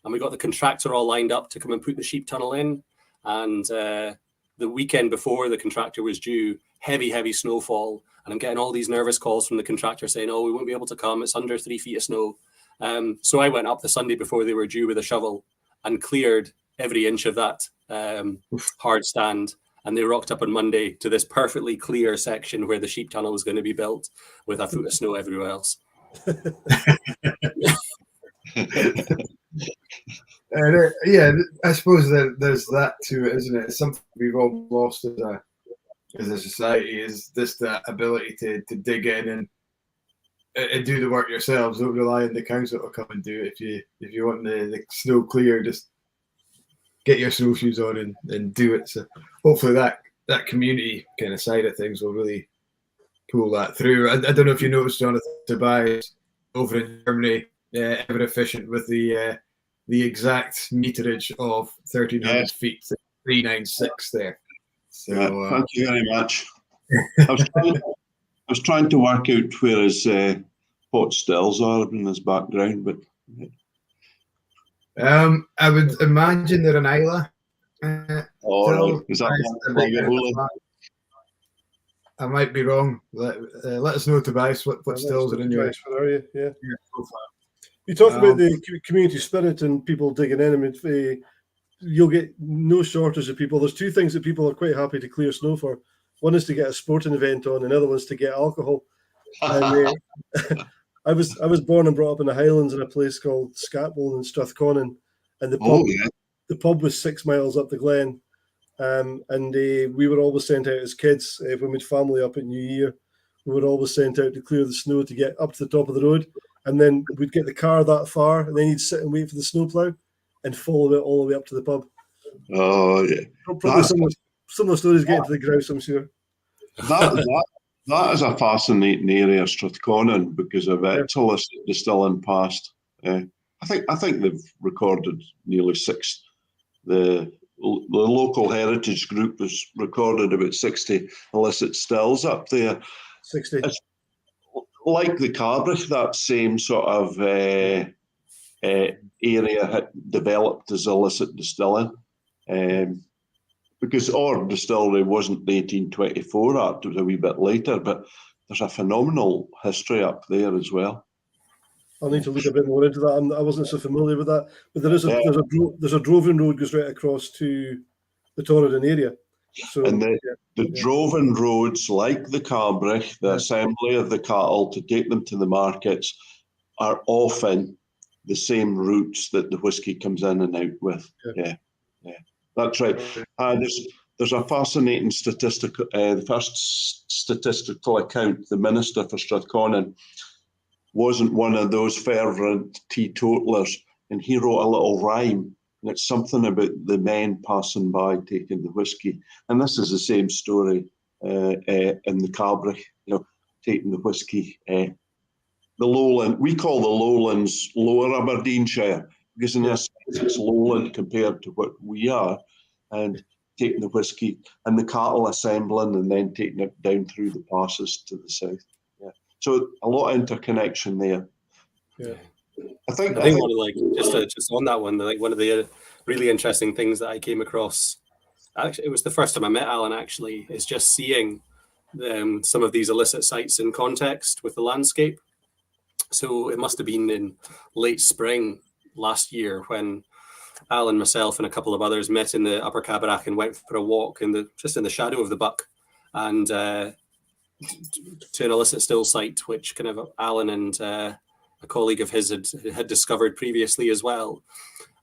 we got the contractor all lined up to come and put the sheep tunnel in. And the weekend before the contractor was due, heavy snowfall, and I'm getting all these nervous calls from the contractor saying, "Oh, we won't be able to come. It's under 3 feet of snow." So I went up the Sunday before they were due with a shovel and cleared every inch of that hard stand. And they rocked up on Monday to this perfectly clear section where the sheep tunnel was going to be built with a foot of snow everywhere else. I suppose there's that to it, isn't it? It's something we've all lost as a society, is the ability to dig in and do the work yourselves. Don't rely on the council to come and do it. If you want the snow clear, just get your snowshoes on and do it. So hopefully that community kind of side of things will really pull that through. I don't know if you noticed, Jonathan, Tobias over in Germany, ever efficient with the exact meterage of 1,300 feet, 396 there. So, thank you very much. I was trying to work out where his pot stills are in his background, but I would imagine they're an Isla. Is that I might be wrong. Let us know, Tobias, what stills are in your. Where are you? Yeah. You talk about the community spirit and people digging in. I mean, you'll get no shortage of people. There's two things that people are quite happy to clear snow for. One is to get a sporting event on, and the other one's to get alcohol. And, I was born and brought up in the Highlands in a place called Scatwell in Strathconan, and the pub was 6 miles up the glen. And we were always sent out as kids when we'd family up at New Year. We were always sent out to clear the snow to get up to the top of the road, and then we'd get the car that far, and then you'd sit and wait for the snowplow and follow it all the way up to the pub. Oh yeah, probably similar stories getting to the grouse, I'm sure. That is a fascinating area, Strathconan, because of its illicit distilling past. I think they've recorded nearly the local heritage group has recorded about 60 illicit stills up there. 60. It's like the Cabrach, that same sort of area had developed as illicit distilling. Because our distillery wasn't the 1824 Act, it was a wee bit later, but there's a phenomenal history up there as well. I'll need to look a bit more into that. I wasn't so familiar with that, but there's a Droven road goes right across to the Torridon area. So, and the Droven roads, like the Cabrach, the assembly of the cattle to take them to the markets, are often the same routes that the whisky comes in and out with. Yeah. That's right. There's a fascinating statistical, the first statistical account, the minister for Strathconnell wasn't one of those fervent teetotalers, and he wrote a little rhyme, and it's something about the men passing by taking the whisky. And this is the same story in the Cabrach, taking the whisky. The lowland, we call the lowlands Lower Aberdeenshire, because in this sense it's lowland compared to what we are, and taking the whisky and the cattle assembling and then taking it down through the passes to the south. Yeah, so a lot of interconnection there. Yeah, I think one of just on that one, one of the really interesting things that I came across. Actually, it was the first time I met Alan. Actually, is just seeing some of these illicit sites in context with the landscape. So it must have been in late spring last year when Alan, myself, and a couple of others met in the Upper Cabarach and went for a walk just in the shadow of the Buck, and to an illicit still site, which kind of Alan and a colleague of his had discovered previously as well.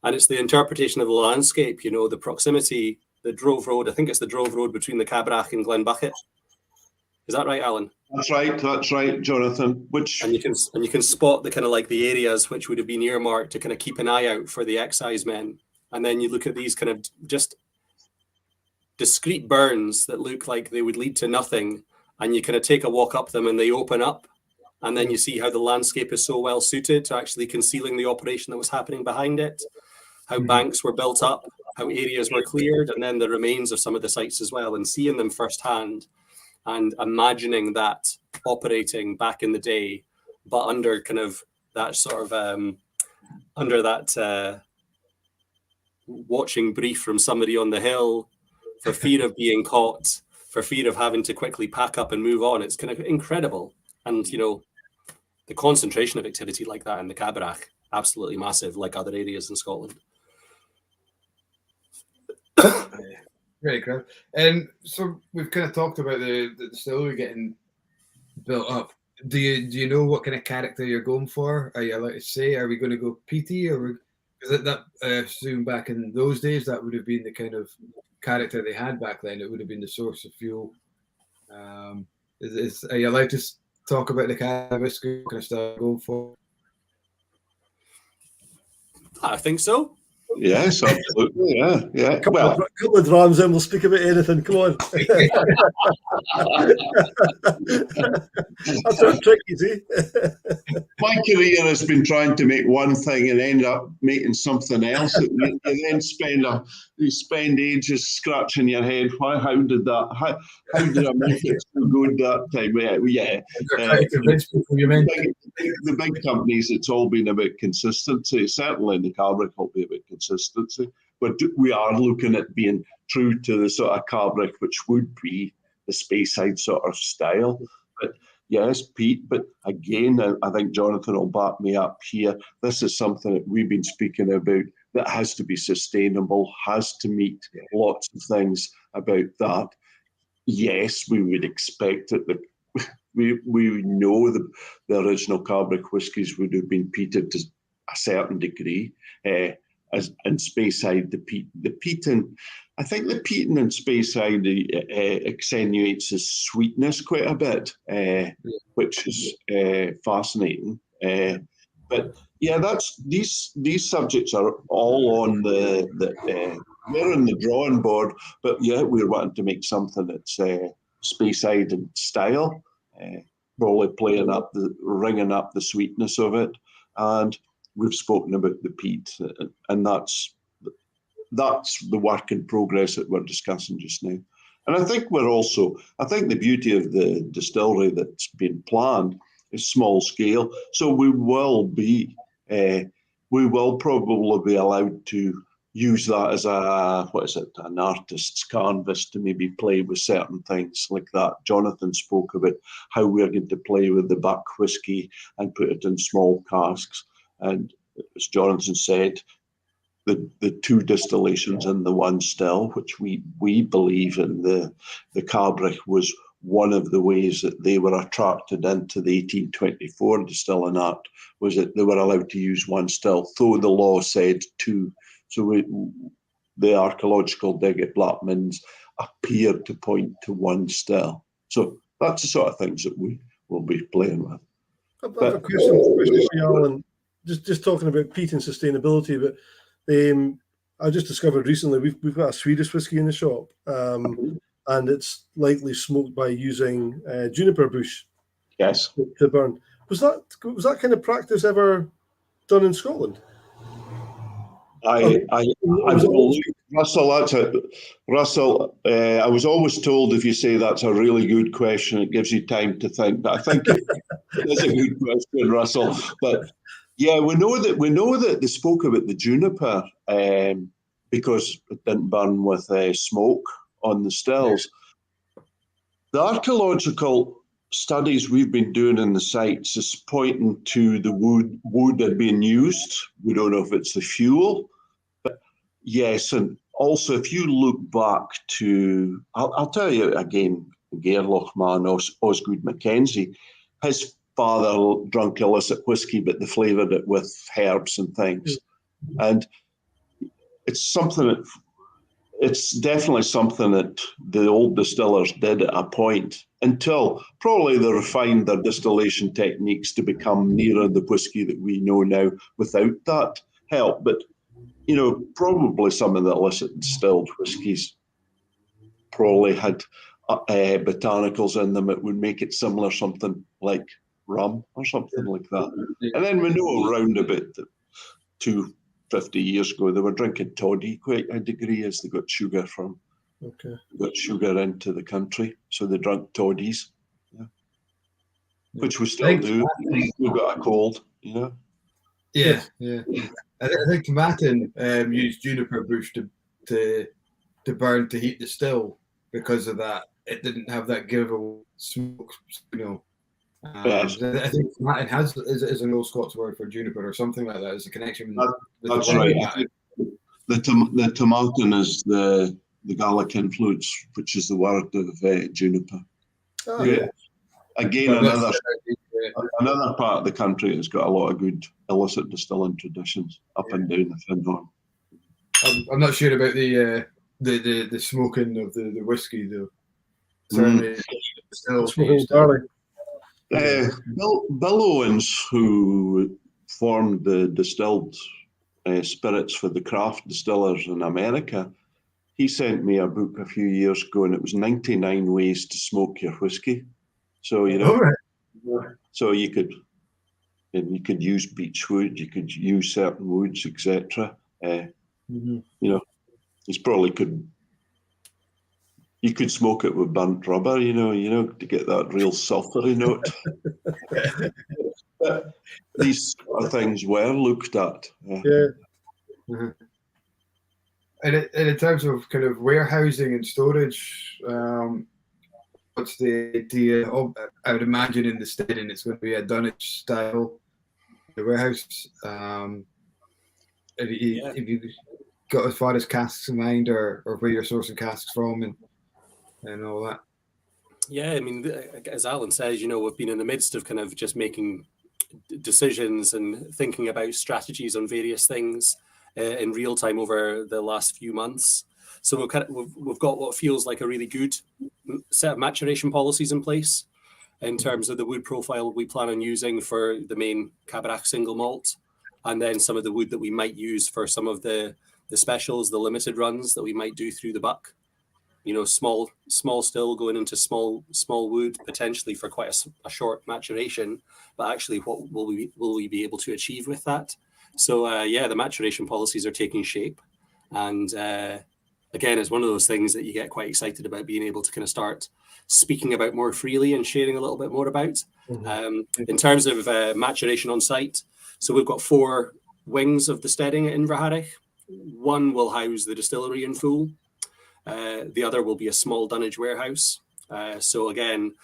And it's the interpretation of the landscape, the proximity, the Drove Road. I think it's the Drove Road between the Cabarach and Glenbucket. Is that right, Alan? That's right, Jonathan. And you can spot the kind of like the areas which would have been earmarked to kind of keep an eye out for the excise men. And then you look at these kind of just discrete burns that look like they would lead to nothing, and you kind of take a walk up them and they open up, and then you see how the landscape is so well suited to actually concealing the operation that was happening behind it, how banks were built up, how areas were cleared, and then the remains of some of the sites as well, and seeing them firsthand. And imagining that operating back in the day, but under kind of that sort of under that watching brief from somebody on the hill, for fear of being caught, for fear of having to quickly pack up and move on. It's kind of incredible. And the concentration of activity like that in the Cabarach, absolutely massive, like other areas in Scotland. Very cool. And so we've kind of talked about the distillery getting built up. Do you know what kind of character you're going for? Are you allowed to say? Are we going to go peaty, or because that assume back in those days that would have been the kind of character they had back then? It would have been the source of fuel. Are you allowed to talk about the kind of whiskey kind of stuff going for? I think so. Yes, absolutely. Yeah. Couple of drams in, we'll speak about anything. Come on. That's a tricky, see. My career has been trying to make one thing and end up making something else. You then spend ages scratching your head. How did I make it so good that time? The big companies, it's all been about consistency. Certainly in the Cabrach, it'll be about consistency. But we are looking at being true to the sort of Cabrach, which would be the Speyside sort of style. But yes, Pete, but again, I think Jonathan will back me up here. This is something that we've been speaking about that has to be sustainable, has to meet lots of things about that. Yes, we would expect it that we know the original Cabrach whiskies would have been peated to a certain degree. As in Speyside, the peating, I think the peating in Speyside accentuates the sweetness quite a bit, which is fascinating. But yeah, these subjects are all on the they're on the drawing board. But yeah, we're wanting to make something that's Speyside in style, probably ringing up the sweetness of it, and we've spoken about the peat, and that's that's the work in progress that we're discussing just now. And I think the beauty of the distillery that's been planned is small scale. So we will probably be allowed to use that as an artist's canvas to maybe play with certain things like that. Jonathan spoke about how we're going to play with the buck whiskey and put it in small casks. And as Jonathan said, the two distillations in the one still, which we believe in the Cabrach was one of the ways that they were attracted into the 1824 distilling act, was that they were allowed to use one still, though the law said two. So the archaeological dig at Blackmins appeared to point to one still. So that's the sort of things that we will be playing with. I have a question for you, Alan. Just talking about peat and sustainability, but I just discovered recently we've got a Swedish whiskey in the shop, and it's lightly smoked by using juniper bush. Yes. To burn. Was that kind of practice ever done in Scotland? I believe, Russell, that's it. Russell, I was always told if you say that's a really good question, it gives you time to think. But I think it's a good question, Russell. But yeah, we know that they spoke about the juniper because it didn't burn with smoke on the stills. The archaeological studies we've been doing in the sites is pointing to the wood that being used. We don't know if it's the fuel, but yes, and also if you look back to, I'll tell you again, Gairloch man, Osgood Mackenzie, his father drank illicit whiskey, but they flavoured it with herbs and things. And it's definitely something that the old distillers did at a point until probably they refined their distillation techniques to become nearer the whiskey that we know now without that help. But, probably some of the illicit distilled whiskies probably had botanicals in them that would make it similar, something like rum or something like that. And then we know around about 250 years ago, they were drinking toddy quite a degree as they got sugar got sugar into the country. So they drank toddies, which we still do. We've got a cold, Yeah. I think Martin used juniper bush to burn to heat the still because of that. It didn't have that giveaway smoke, Yes. I think Martin is an old Scots word for juniper or something like that. It's a connection. That's right. The tomatin is the Gaelic influence, which is the word of juniper. Oh, yeah. Again, another part of the country has got a lot of good illicit distilling traditions up and down the Findhorn. I'm not sure about the smoking of the whiskey though. Certainly, Bill Owens, who formed the distilled spirits for the craft distillers in America, he sent me a book a few years ago, and it was 99 ways to smoke your whiskey. So so you could use beechwood, you could use certain woods, etc. It's probably you could smoke it with burnt rubber, to get that real sulphury note. But these sort of things were looked at. And in terms of kind of warehousing and storage, what's the idea? I would imagine in the Stedin it's going to be a Dunwich style warehouse. Have you got as far as casks in mind, or where you're sourcing casks from and all that? Yeah, I mean, as Alan says, we've been in the midst of kind of just making decisions and thinking about strategies on various things in real time over the last few months. So we've got what feels like a really good set of maturation policies in place in terms of the wood profile we plan on using for the main Cabrach single malt, and then some of the wood that we might use for some of the specials, the limited runs that we might do through the buck. Small still going into small wood, potentially for quite a short maturation, but actually what will we be able to achieve with that? So the maturation policies are taking shape, And again, it's one of those things that you get quite excited about being able to kind of start speaking about more freely and sharing a little bit more about. In terms of maturation on site, so we've got 4 wings of the steading at Inverharich. One will house the distillery in full. The other will be a small dunnage warehouse. So again,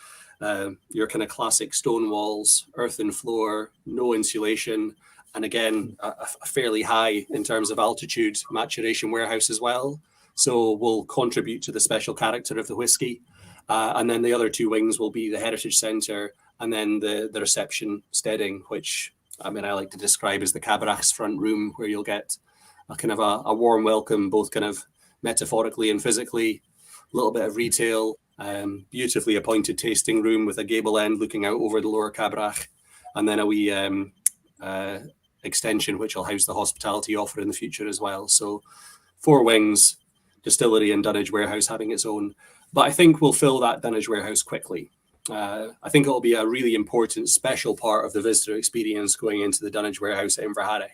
your kind of classic stone walls, earthen floor, no insulation, and again, a fairly high in terms of altitude maturation warehouse as well. So we'll contribute to the special character of the whisky. And then the other 2 wings will be the Heritage Centre and then the reception steading, which I like to describe as the Cabrach's front room, where you'll get a kind of a warm welcome, both kind of metaphorically and physically, a little bit of retail, beautifully appointed tasting room with a gable end looking out over the lower Cabrach, and then a wee extension which will house the hospitality offer in the future as well. So 4 wings, distillery and dunnage warehouse having its own. But I think we'll fill that dunnage warehouse quickly. I think it'll be a really important special part of the visitor experience going into the dunnage warehouse at Inverharich.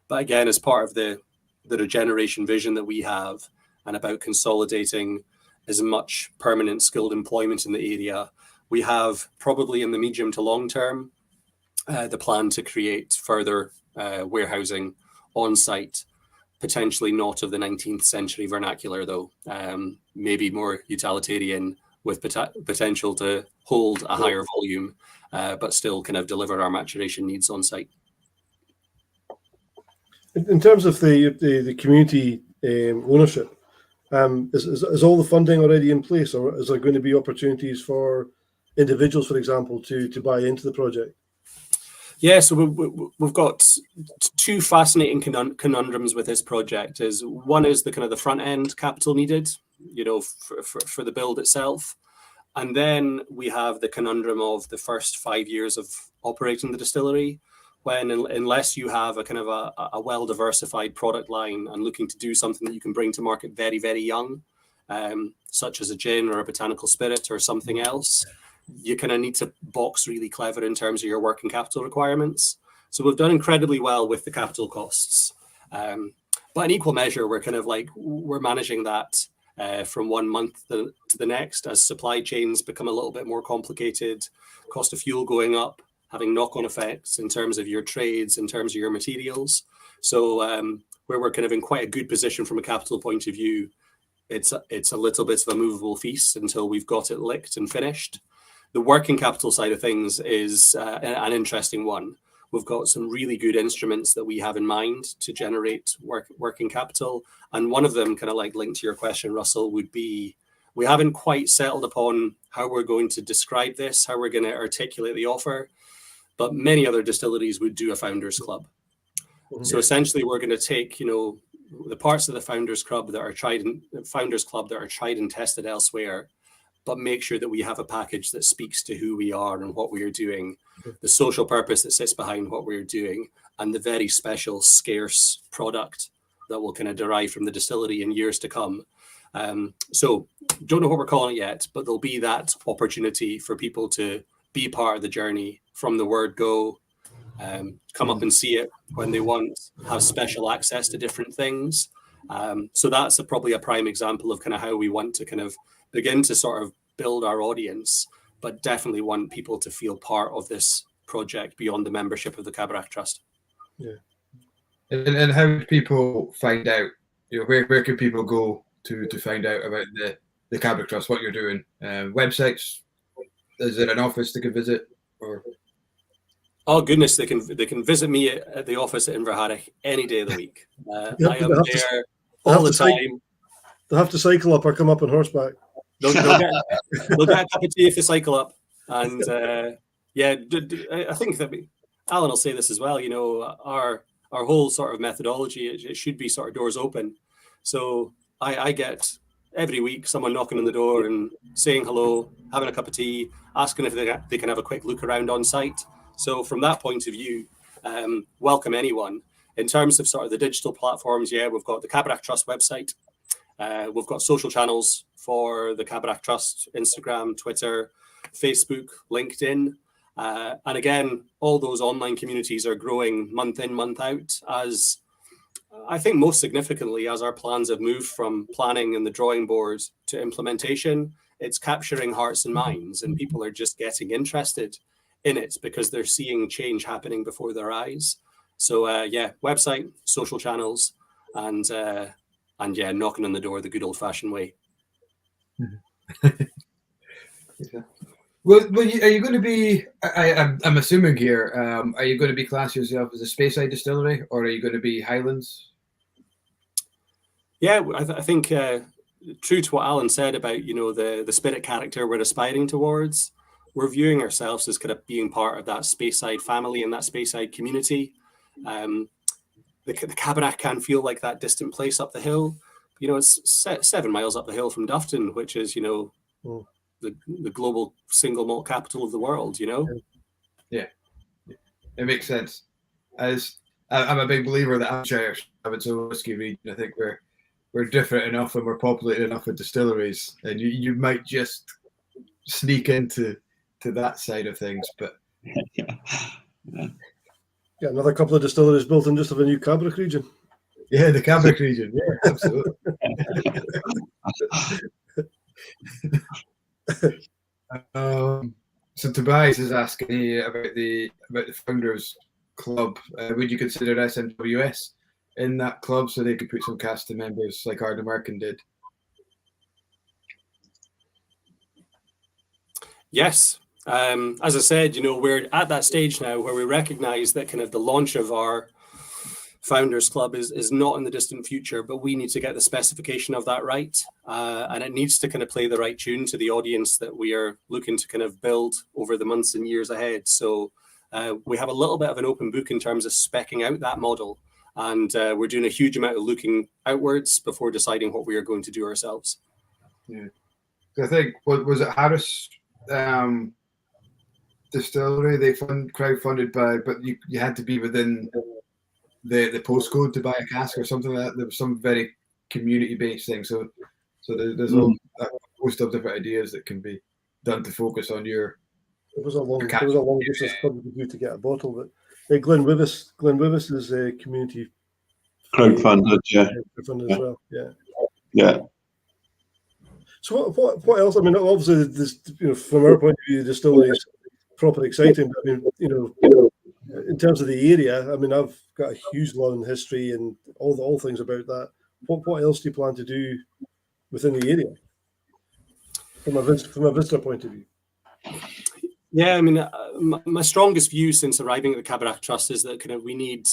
But again, as part of the regeneration vision that we have and about consolidating as much permanent skilled employment in the area, we have probably in the medium to long term the plan to create further warehousing on site, potentially not of the 19th century vernacular though, maybe more utilitarian with potential to hold a higher volume, but still kind of deliver our maturation needs on site. In terms of the community ownership, is all the funding already in place, or is there going to be opportunities for individuals, for example, to buy into the project? Yeah, so we've got 2 fascinating conundrums with this project. One is the kind of the front end capital needed, for the build itself. And then we have the conundrum of the first 5 years of operating the distillery, when unless you have a kind of a well-diversified product line and looking to do something that you can bring to market very, very young, such as a gin or a botanical spirit or something else, you kind of need to box really clever in terms of your working capital requirements. So we've done incredibly well with the capital costs. But in equal measure, we're managing that from 1 month to the next as supply chains become a little bit more complicated, cost of fuel going up, having knock-on effects in terms of your trades, in terms of your materials. So where we're kind of in quite a good position from a capital point of view, it's a little bit of a movable feast until we've got it licked and finished. The working capital side of things is an interesting one. We've got some really good instruments that we have in mind to generate working capital. And one of them, kind of like linked to your question, Russell, would be, we haven't quite settled upon how we're going to describe this, how we're going to articulate the offer, but many other distilleries would do a founders club. So essentially we're going to take, the parts of the founders club that are tried and tested elsewhere, but make sure that we have a package that speaks to who we are and what we are doing, the social purpose that sits behind what we're doing, and the very special, scarce product that will kind of derive from the distillery in years to come. So don't know what we're calling it yet, but there'll be that opportunity for people to be part of the journey from the word go, come up and see it when they want, have special access to different things. So that's probably a prime example of kind of how we want to kind of begin to sort of build our audience, but definitely want people to feel part of this project beyond the membership of the Cabrach Trust. Yeah. And how do people find out? Where can people go to find out about the Cabrach Trust, what you're doing? Websites? Is it an office they can visit? Or oh goodness, they can visit me at the office at Inverharich any day of the week. I am there all the time. They'll have to cycle up or come up on horseback. They'll get a cup of tea if they cycle up. And I think that Alan will say this as well. Our whole sort of methodology, it should be sort of doors open. So I get every week someone knocking on the door and saying hello, having a cup of tea, asking if they can have a quick look around on site. So from that point of view, welcome anyone. In terms of sort of the digital platforms, we've got the Cabrach Trust website. We've got social channels for the Cabrach Trust, Instagram, Twitter, Facebook, LinkedIn. And again, all those online communities are growing month in, month out as I think most significantly, as our plans have moved from planning and the drawing board to implementation, it's capturing hearts and minds, and people are just getting interested in it because they're seeing change happening before their eyes. So yeah, website, social channels, and yeah, knocking on the door the good old-fashioned way. Well, are you going to be? I'm assuming here. Are you going to be class yourself as a Speyside distillery, or are you going to be Highlands? Yeah, I think true to what Alan said about the spirit character we're aspiring towards, we're viewing ourselves as kind of being part of that Speyside family and that Speyside community. The Cabaret can feel like that distant place up the hill. It's 7 miles up the hill from Dufton, which is the global single malt capital of the world. Yeah, it makes sense. As I'm a big believer that Aberdeenshire have its own whiskey region. I think we're different enough and we're populated enough with distilleries, and you might just sneak into that side of things. But yeah, another couple of distilleries built in just of a new Cabrach region. Yeah, the Cabrach region. Yeah, absolutely. So Tobias is asking me about the Founders Club. Would you consider SMWS in that club so they could put some cast of members like Ardnamurchan did? Yes. As I said, we're at that stage now where we recognize that kind of the launch of our Founders Club is not in the distant future, but we need to get the specification of that right. And it needs to kind of play the right tune to the audience that we are looking to kind of build over the months and years ahead. So we have a little bit of an open book in terms of speccing out that model. And we're doing a huge amount of looking outwards before deciding what we are going to do ourselves. Yeah. I think, was it Harris Distillery? They crowdfunded but you had to be within the postcode to buy a cask or something like that. There was some very community-based thing. So there's a host of different ideas that can be done to focus on your. It was a long distance probably to do to get a bottle, but Glenlivet is a community crowdfunded, yeah, crowdfunded as well, yeah. So what else? I mean, obviously, this, from our point of view, the distillery is proper exciting. But I mean, in terms of the area, I mean, I've got a huge long history and all things about that. What else do you plan to do within the area from a visitor point of view? Yeah, I mean, my strongest view since arriving at the Cabrach Trust is that kind of we need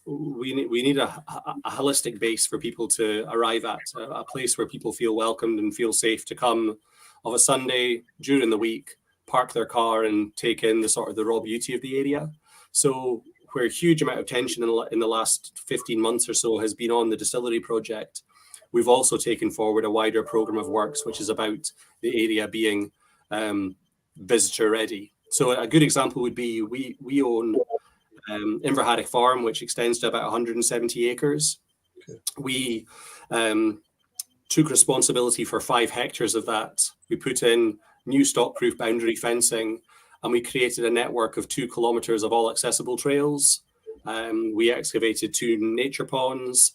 a holistic base for people to arrive at, a place where people feel welcomed and feel safe to come of a Sunday during the week, park their car and take in the raw beauty of the area. So where a huge amount of tension in the last 15 months or so has been on the distillery project, we've also taken forward a wider program of works, which is about the area being visitor ready. So a good example would be we own Inverhaddock Farm, which extends to about 170 acres. Okay. We took responsibility for 5 hectares of that. We put in new stock-proof boundary fencing, and we created a network of 2 kilometers of all accessible trails. We excavated 2 nature ponds,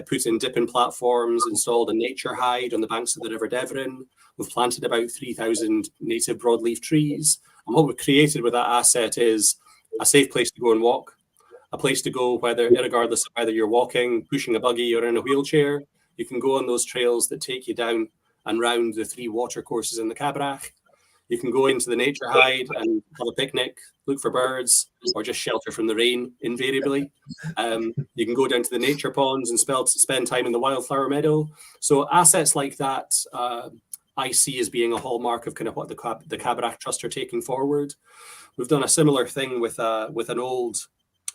put in dipping platforms, installed a nature hide on the banks of the River Devon. We've planted about 3,000 native broadleaf trees. And what we've created with that asset is a safe place to go and walk, a place to go regardless of whether you're walking, pushing a buggy or in a wheelchair. You can go on those trails that take you down and round the 3 water courses in the Cabrach. You can go into the nature hide and have a picnic, look for birds, or just shelter from the rain, invariably. You can go down to the nature ponds and spend time in the wildflower meadow. So assets like that, I see as being a hallmark of kind of what the Cabrach Trust are taking forward. We've done a similar thing with an old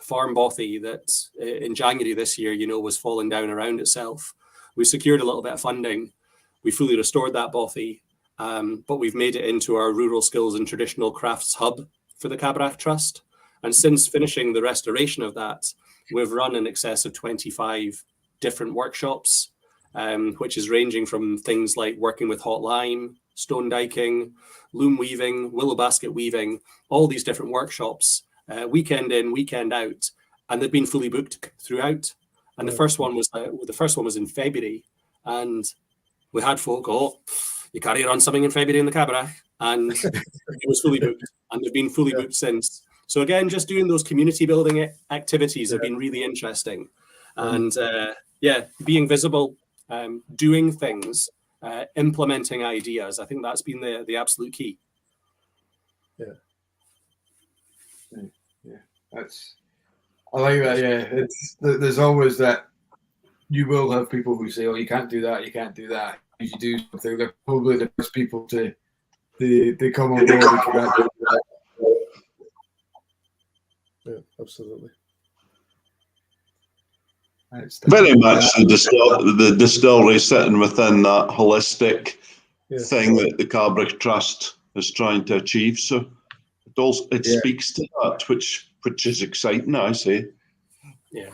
farm bothy that in January this year, was falling down around itself. We secured a little bit of funding. We fully restored that bothy. But we've made it into our rural skills and traditional crafts hub for the Cabrach Trust. And since finishing the restoration of that, we've run in excess of 25 different workshops, which is ranging from things like working with hot lime, stone diking, loom weaving, willow basket weaving, all these different workshops, weekend in, weekend out, and they've been fully booked throughout. And the first one was in February, and we had folk, you carry on something in February in the Cabaret, and it was fully booked, and they've been fully booked since. So again, just doing those community building activities have been really interesting, and being visible, doing things, implementing ideas. I think that's been the absolute key. Yeah, I like that. Yeah, there's always that. You will have people who say, "Oh, you can't do that. You can't do that." If you do something, they're probably the first people to come on board. Yeah, absolutely. Very much the distillery sitting within that holistic thing that the Cabrach Trust is trying to achieve. So it speaks to that, which is exciting, I say. Yeah.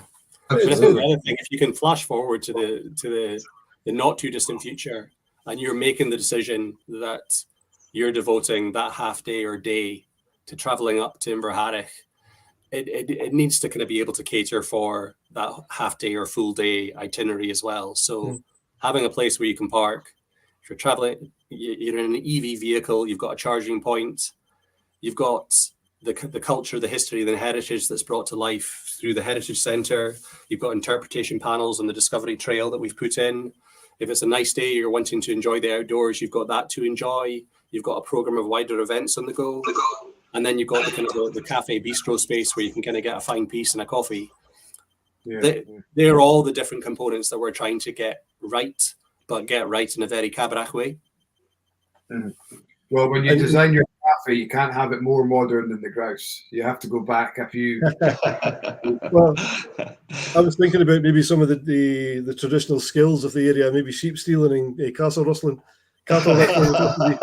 I think the other thing, if you can flash forward to the not too distant future, and you're making the decision that you're devoting that half day or day to traveling up to Inverharich, it needs to kind of be able to cater for that half day or full day itinerary as well. So having a place where you can park, if you're traveling, you're in an EV vehicle, you've got a charging point, you've got the culture, the history, the heritage that's brought to life through the Heritage Centre. You've got interpretation panels on the Discovery Trail that we've put in. If it's a nice day, you're wanting to enjoy the outdoors, you've got that to enjoy. You've got a programme of wider events on the go. And then you've got the kind of the cafe bistro space where you can kind of get a fine piece and a coffee. They're all the different components that we're trying to get right, but get right in a very Cabrach way. Well, when you design your cafe, you can't have it more modern than the Grouse. You have to go back a few. Well, I was thinking about maybe some of the traditional skills of the area, maybe sheep stealing and castle rustling. Cattle rustling.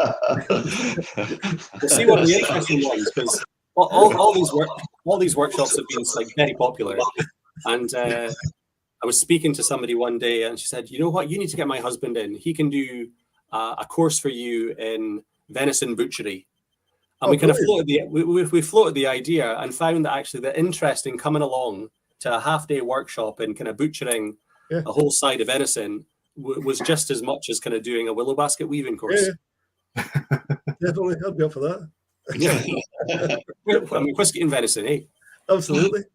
We'll see what the interesting ones, because all these workshops have been like very popular. And I was speaking to somebody one day, and she said, "You know what? You need to get my husband in. He can do a course for you in venison butchery." And we kind of floated the idea and found that actually the interest in coming along to a half-day workshop in kind of butchering a whole side of venison was just as much as kind of doing a willow basket weaving course. Definitely, I'd be up for that. I mean, whisky and venison, eh? Absolutely.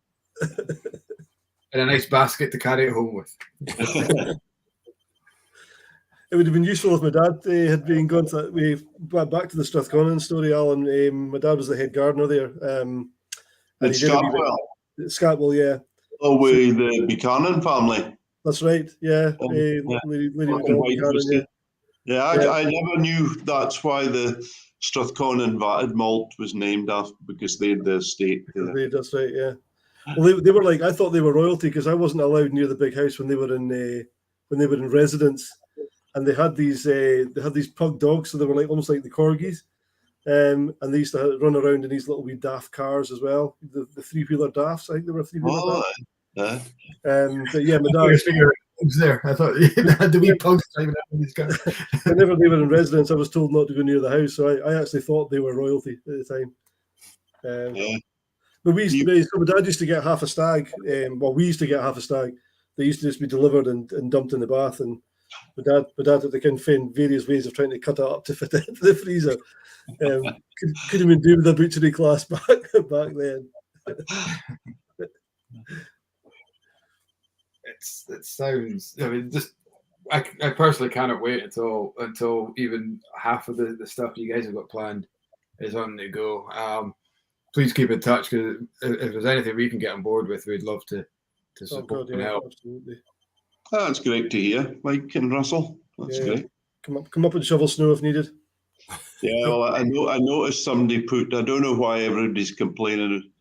And a nice basket to carry it home with. It would have been useful if my dad had been gone to. We went back to the Strathconnell story, Alan. My dad was the head gardener there. And he did Scatwell, yeah. Oh, with the Buchanan family. That's right, yeah. Lady Buchanan, yeah. I never knew that's why the Strathconnell Vatted malt was named after, because they had the estate. That's right, yeah. Well, they were like, I thought they were royalty because I wasn't allowed near the big house when they were in residence. And they had these pug dogs, so they were like almost like the corgis, and they used to run around in these little wee daft cars as well, the 3-wheeler dafts. I think they were 3-wheeler dafts. But yeah, my dad was there. I thought you had the wee pugs driving out in these cars. Whenever they were in residence, I was told not to go near the house, so I actually thought they were royalty at the time. But so my dad used to get half a stag. We used to get half a stag. They used to just be delivered and dumped in the bath, and my dad had to kind of find various ways of trying to cut it up to fit it into the freezer. Couldn't even do the butchery class back then. It sounds. I mean, I personally cannot wait until even half of the stuff you guys have got planned is on the go. Please keep in touch, because if there's anything we can get on board with, we'd love to support and help. Absolutely. That's great to hear, Mike and Russell. That's great. Come up and shovel snow if needed. Yeah, well, I noticed somebody put. I don't know why everybody's complaining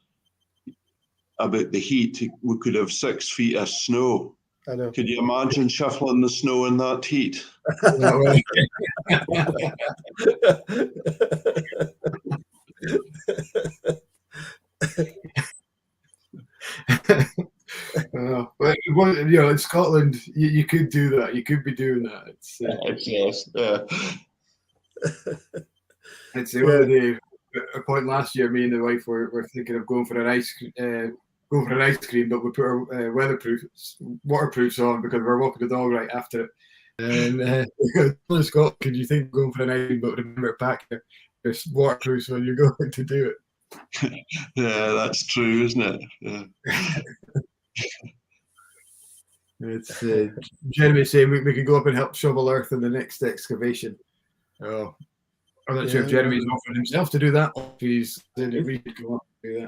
about the heat. We could have 6 feet of snow. I know. Could you imagine shuffling the snow in that heat? In Scotland, you could do that. You could be doing that. It's a point last year. Me and the wife were thinking of going for go for an ice cream, but we put our waterproofs on because we're walking the dog right after it. And in Scotland, could you think of going for an ice cream, but remember to pack your waterproofs when you're going to do it? Yeah, that's true, isn't it? Yeah. It's Jeremy saying we could go up and help shovel earth in the next excavation. Oh, I'm not sure if Jeremy's offered himself to do that, or if he's saying that we could go up and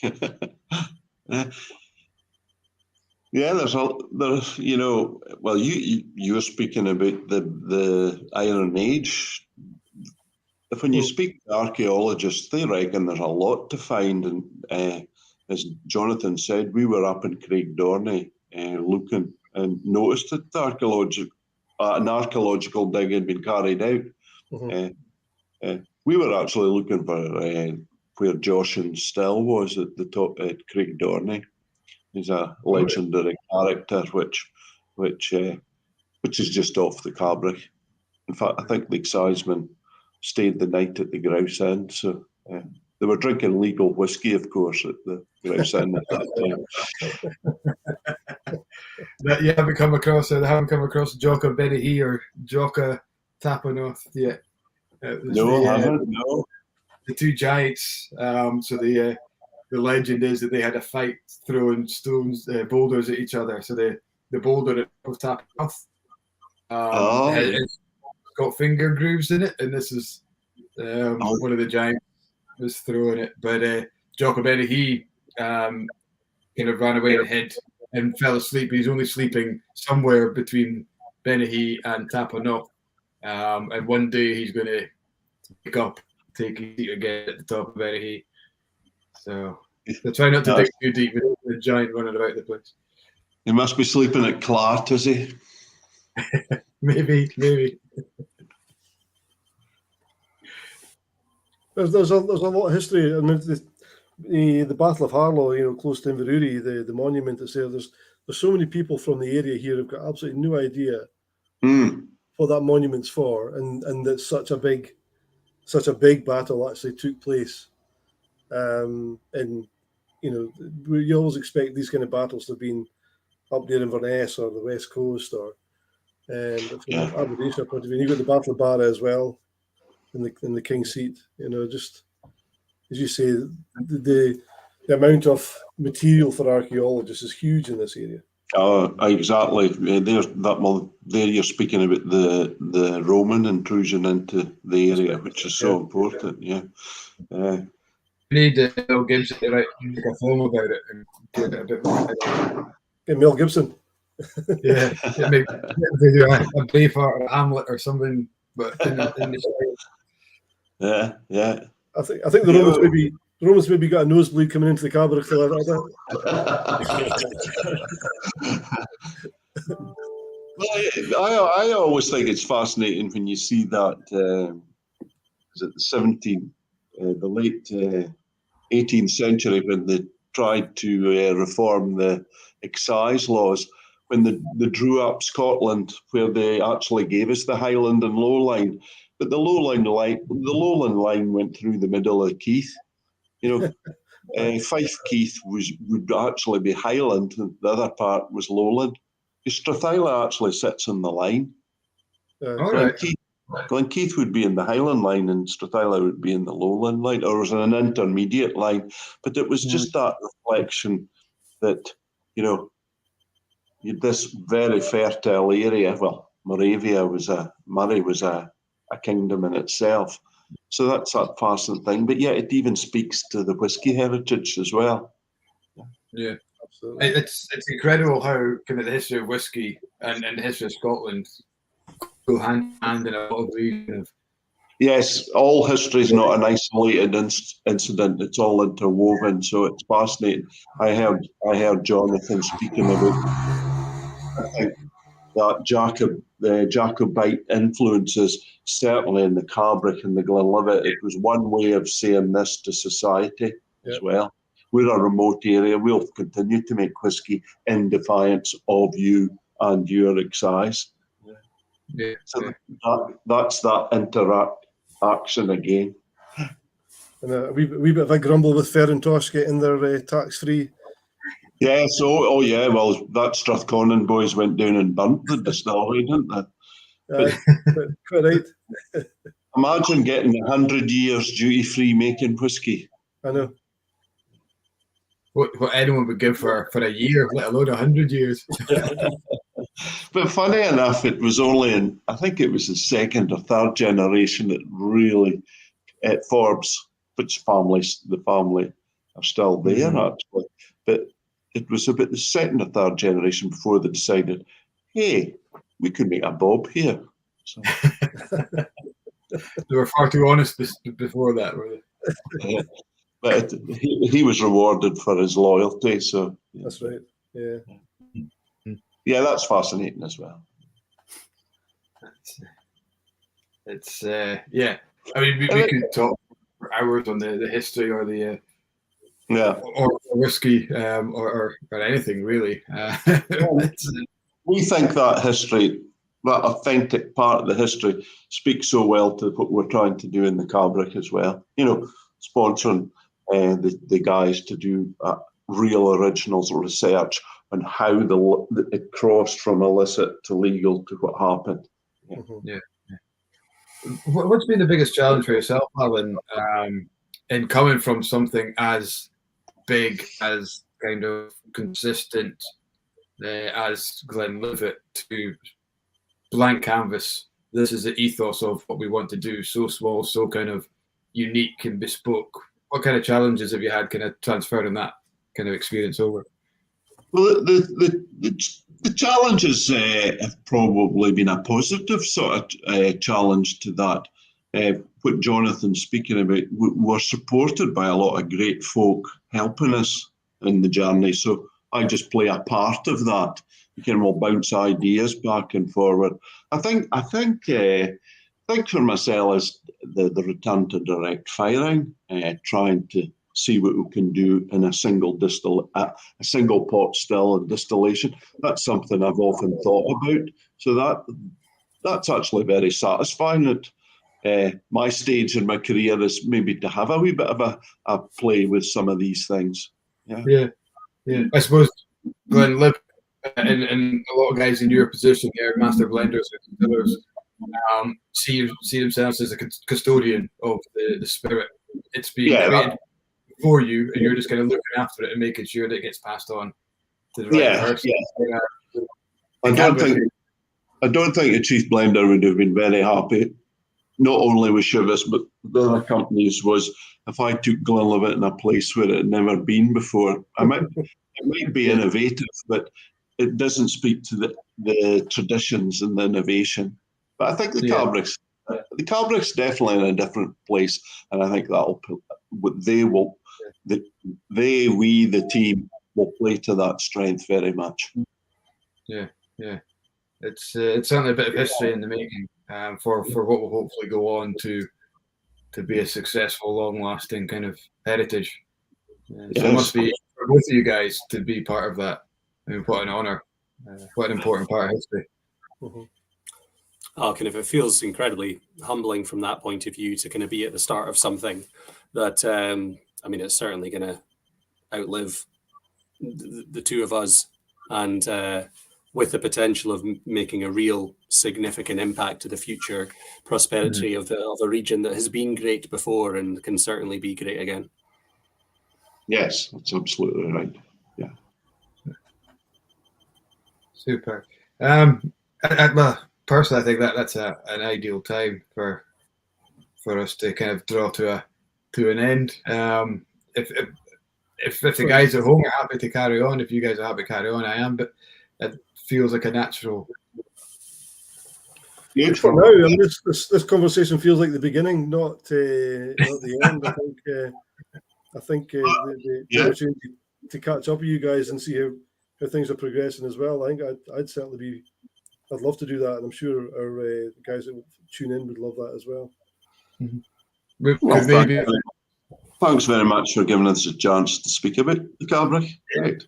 do that. Yeah, there's well, you're speaking about the Iron Age. If when you speak to archaeologists, they reckon there's a lot to find, and as Jonathan said, we were up in Craigdorney looking and noticed that an archaeological dig had been carried out. We were actually looking for where Joshin Still was at the top at Craigdorney. He's a legendary character, which is just off the Cabrach. In fact, I think the excisemen stayed the night at the Grouse Inn, so they were drinking legal whiskey, of course, at the Grouse Inn at that time. That you haven't come across, they haven't come across Jocha Benihee or Jocha Tapanoth yet. No, I haven't. No, the two giants. So the legend is that they had a fight throwing stones, boulders at each other. So the boulder of Tapanoth it's got finger grooves in it, and this is one of the giants was throwing it. But Jocha Benihee kind of ran away ahead and fell asleep. He's only sleeping somewhere between Benihee and Tapanoth. And one day he's going to pick up, take his seat again at the top of Benihee. So try not to dig too deep with the giant running about the place. He must be sleeping at Clart, is he? maybe. There's a lot of history. I mean, the Battle of Harlow, close to Inverurie, the monument that's there. There's so many people from the area here who've got absolutely no idea what that monument's for, and that such a big battle actually took place. And you always expect these kind of battles to have been up near Inverness or the West Coast, or from Aberdeenshire point of view. You've got the Battle of Barra as well in the King's Seat. Just as you say, the amount of material for archaeologists is huge in this area. Oh, exactly. There you're speaking about the Roman intrusion into the area, which is so important. Yeah. We need Mel Gibson to make a film about it and give it a bit more. Mel Gibson. Yeah, maybe they do a Braveheart or a Hamlet or something, but in the story. Yeah. I think the Romans maybe got a nosebleed coming into the Cabaret. Well, I always think it's fascinating when you see that is it the late 18th century, when they tried to reform the excise laws, when they drew up Scotland, where they actually gave us the Highland and Lowland, but the Lowland line went through the middle of Keith. Fife Keith would actually be Highland, and the other part was Lowland. Strathyla actually sits in the line. Glenkeith would be in the Highland line, and Strathyla would be in the Lowland line, or was an intermediate line. But it was just that reflection that, this very fertile area. Well, Murray was a kingdom in itself. So that's that fascinating thing. But yeah, it even speaks to the whiskey heritage as well. Yeah, absolutely. It's incredible how kind of the history of whiskey and the history of Scotland go hand in hand in a lot of regions. Yes, all history is not an isolated incident. It's all interwoven, so it's fascinating. I heard Jonathan speaking about, I think, that the Jacobite influences, certainly in the Cabrach and the Glenlivet. It was one way of saying this to society as well. We're a remote area. We'll continue to make whiskey in defiance of you and your excise. Yeah. So that's that interaction again. And a wee bit of a grumble with Ferrantosh getting their tax-free Yes, oh yeah, well, that Strathconan boys went down and burnt the distillery, didn't they? Quite right. Imagine getting 100 years duty-free making whiskey. I know. What anyone would give for a year, let alone 100 years. But funny enough, it was only I think it was the second or third generation that really, at Forbes, which the family are still there actually, but it was about the second or third generation before they decided, hey, we could make a bob here. So. They were far too honest before that, were they? But he was rewarded for his loyalty. So that's right. Yeah. Yeah, that's fascinating as well. It's yeah. I mean, we could talk for hours on the history or the or whiskey or anything really. We think that history, that authentic part of the history, speaks so well to what we're trying to do in the Cabrach as well. You know, sponsoring the guys to do real originals research on how it crossed from illicit to legal to what happened. Yeah. What's been the biggest challenge for yourself, Alan, in coming from something as big, as kind of consistent as Glenlivet to blank canvas? This is the ethos of what we want to do, so small, so kind of unique and bespoke. What kind of challenges have you had kind of transferring that kind of experience over? Well, the challenges have probably been a positive sort of challenge to that. What Jonathan's speaking about, we're supported by a lot of great folk helping us in the journey. So I just play a part of that. You can all bounce ideas back and forward. I think for myself is the return to direct firing, trying to see what we can do in a single pot still and distillation. That's something I've often thought about. So that's actually very satisfying. At my stage in my career is maybe to have a wee bit of a play with some of these things. Yeah. I suppose Glenlivet and a lot of guys in your position here, master blenders and distillers, see themselves as a custodian of the spirit. It's been created for you, and you're just kind of looking after it and making sure that it gets passed on to the right person. Yeah. I don't think a chief blender would have been very happy, not only with Chivas, but the other companies, was if I took Glenlivet in a place where it had never been before. It might be innovative, but it doesn't speak to the traditions and the innovation. But I think the Cabrach's definitely in a different place, and I think the team will play to that strength very much. Yeah. It's certainly a bit of history in the making for what will hopefully go on to be a successful, long-lasting kind of heritage. So it must be for both of you guys to be part of that. I mean, what an honour! What an important part of history. Oh, it feels incredibly humbling from that point of view to kind of be at the start of something that, it's certainly going to outlive the two of us, and with the potential of making a real significant impact to the future prosperity of a region that has been great before and can certainly be great again. Yes, that's absolutely right. Yeah. Super. Personally, I think that's an ideal time for us to kind of draw to an end. If the guys at home are happy to carry on, if you guys are happy to carry on, I am. But it feels like a natural. For now, this conversation feels like the beginning, not the end. I think the opportunity to catch up with you guys and see how things are progressing as well. I think I'd love to do that, and I'm sure our guys that tune in would love that as well. Thanks very much for giving us a chance to speak about the Cabrach. Right.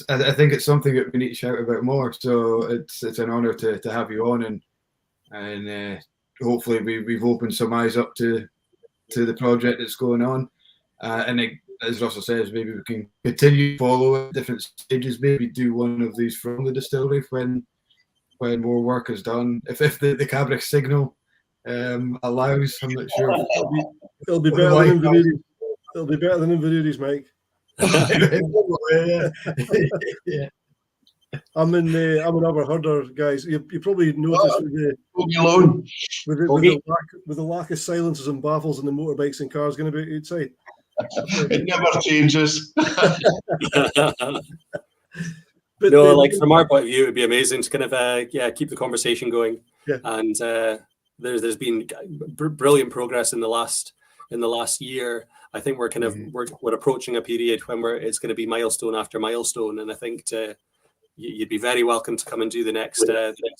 I think it's something that we need to shout about more. So it's an honour to have you on, and hopefully we've opened some eyes up to the project that's going on. And as Russell says, maybe we can continue to follow at different stages. Maybe do one of these from the distillery when more work is done. If the Cabrach signal allows, I'm not sure. It'll be better than Inveruries. It'll be better than Inveruries, Mike. Yeah. I'm in Aberherder, guys. You probably noticed with the lack of silencers and baffles and the motorbikes and cars going to be outside. It never changes. But no, like from our point of view, it would be amazing to kind of keep the conversation going. Yeah. And there's been brilliant progress in the last year. I think we're kind of we're approaching a period when it's going to be milestone after milestone, and I think you'd be very welcome to come and do the next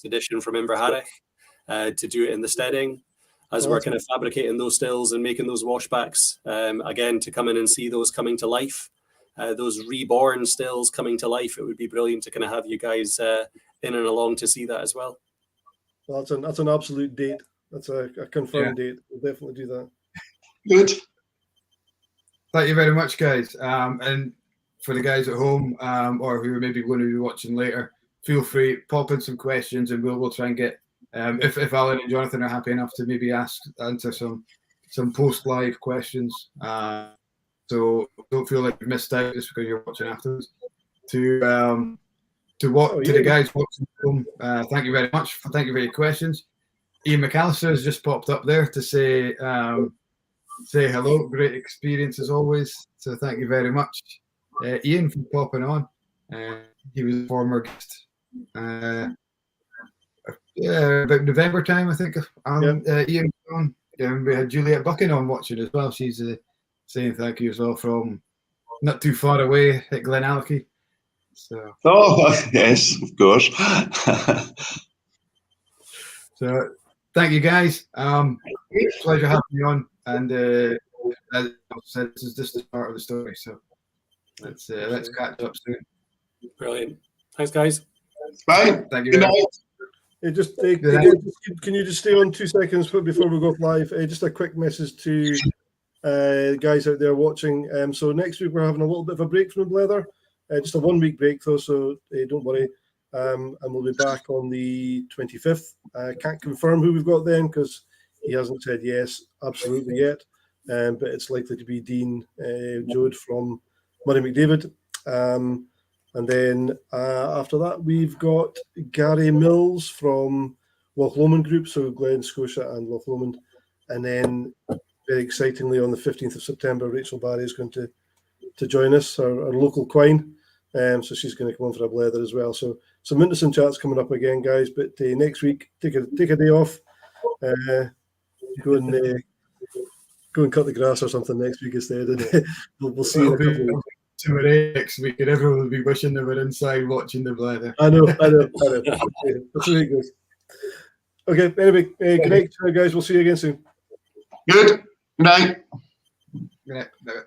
edition from Inverharrich, to do it in the steading as we're kind of fabricating those stills and making those washbacks. Again, to come in and see those coming to life, those reborn stills coming to life. It would be brilliant to kind of have you guys in and along to see that as well. Well, that's an absolute date. That's a confirmed date. We'll definitely do that. Good. Thank you very much, guys. And for the guys at home, or who are maybe going to be watching later, feel free, pop in some questions, and we'll try and get. If Alan and Jonathan are happy enough to maybe answer some post live questions, so don't feel like you've missed out just because you're watching afterwards. To the guys watching at home, thank you very much. Thank you for your questions. Ian McAllister has just popped up there to say hello. Great experience as always. So thank you very much, Ian, for popping on. He was a former guest. About November time, I think. Ian was on. We had Juliet Buchan on watching as well. She's saying thank you as well from not too far away at Glenalky. So. Oh yes, of course. So thank you, guys. Pleasure having you on. And as I said, this is just the start of the story. So let's catch up soon. Brilliant. Thanks, guys. Bye. Thank you. Good night. Can you just stay on 2 seconds before we go live? Just a quick message to guys out there watching. So next week we're having a little bit of a break from the Blether, just a 1 week break though, so don't worry. And we'll be back on the 25th. I can't confirm who we've got then because he hasn't said yes absolutely yet, but it's likely to be Dean Jode from Murray McDavid. And then after that, we've got Gary Mills from Loch Lomond Group, so Glen Scotia and Loch Lomond. And then, very excitingly, on the 15th of September, Rachel Barry is going to join us, our local Quine. So she's going to come on for a Blether as well. So some interesting chats coming up again, guys. But next week, take a day off. Go and cut the grass or something next week instead. And we'll see you in a couple of weeks. Next week, and everyone will be wishing they were inside watching the Blether. I know. That's really good. Okay, anyway, good night, guys. We'll see you again soon. Good night. Good night.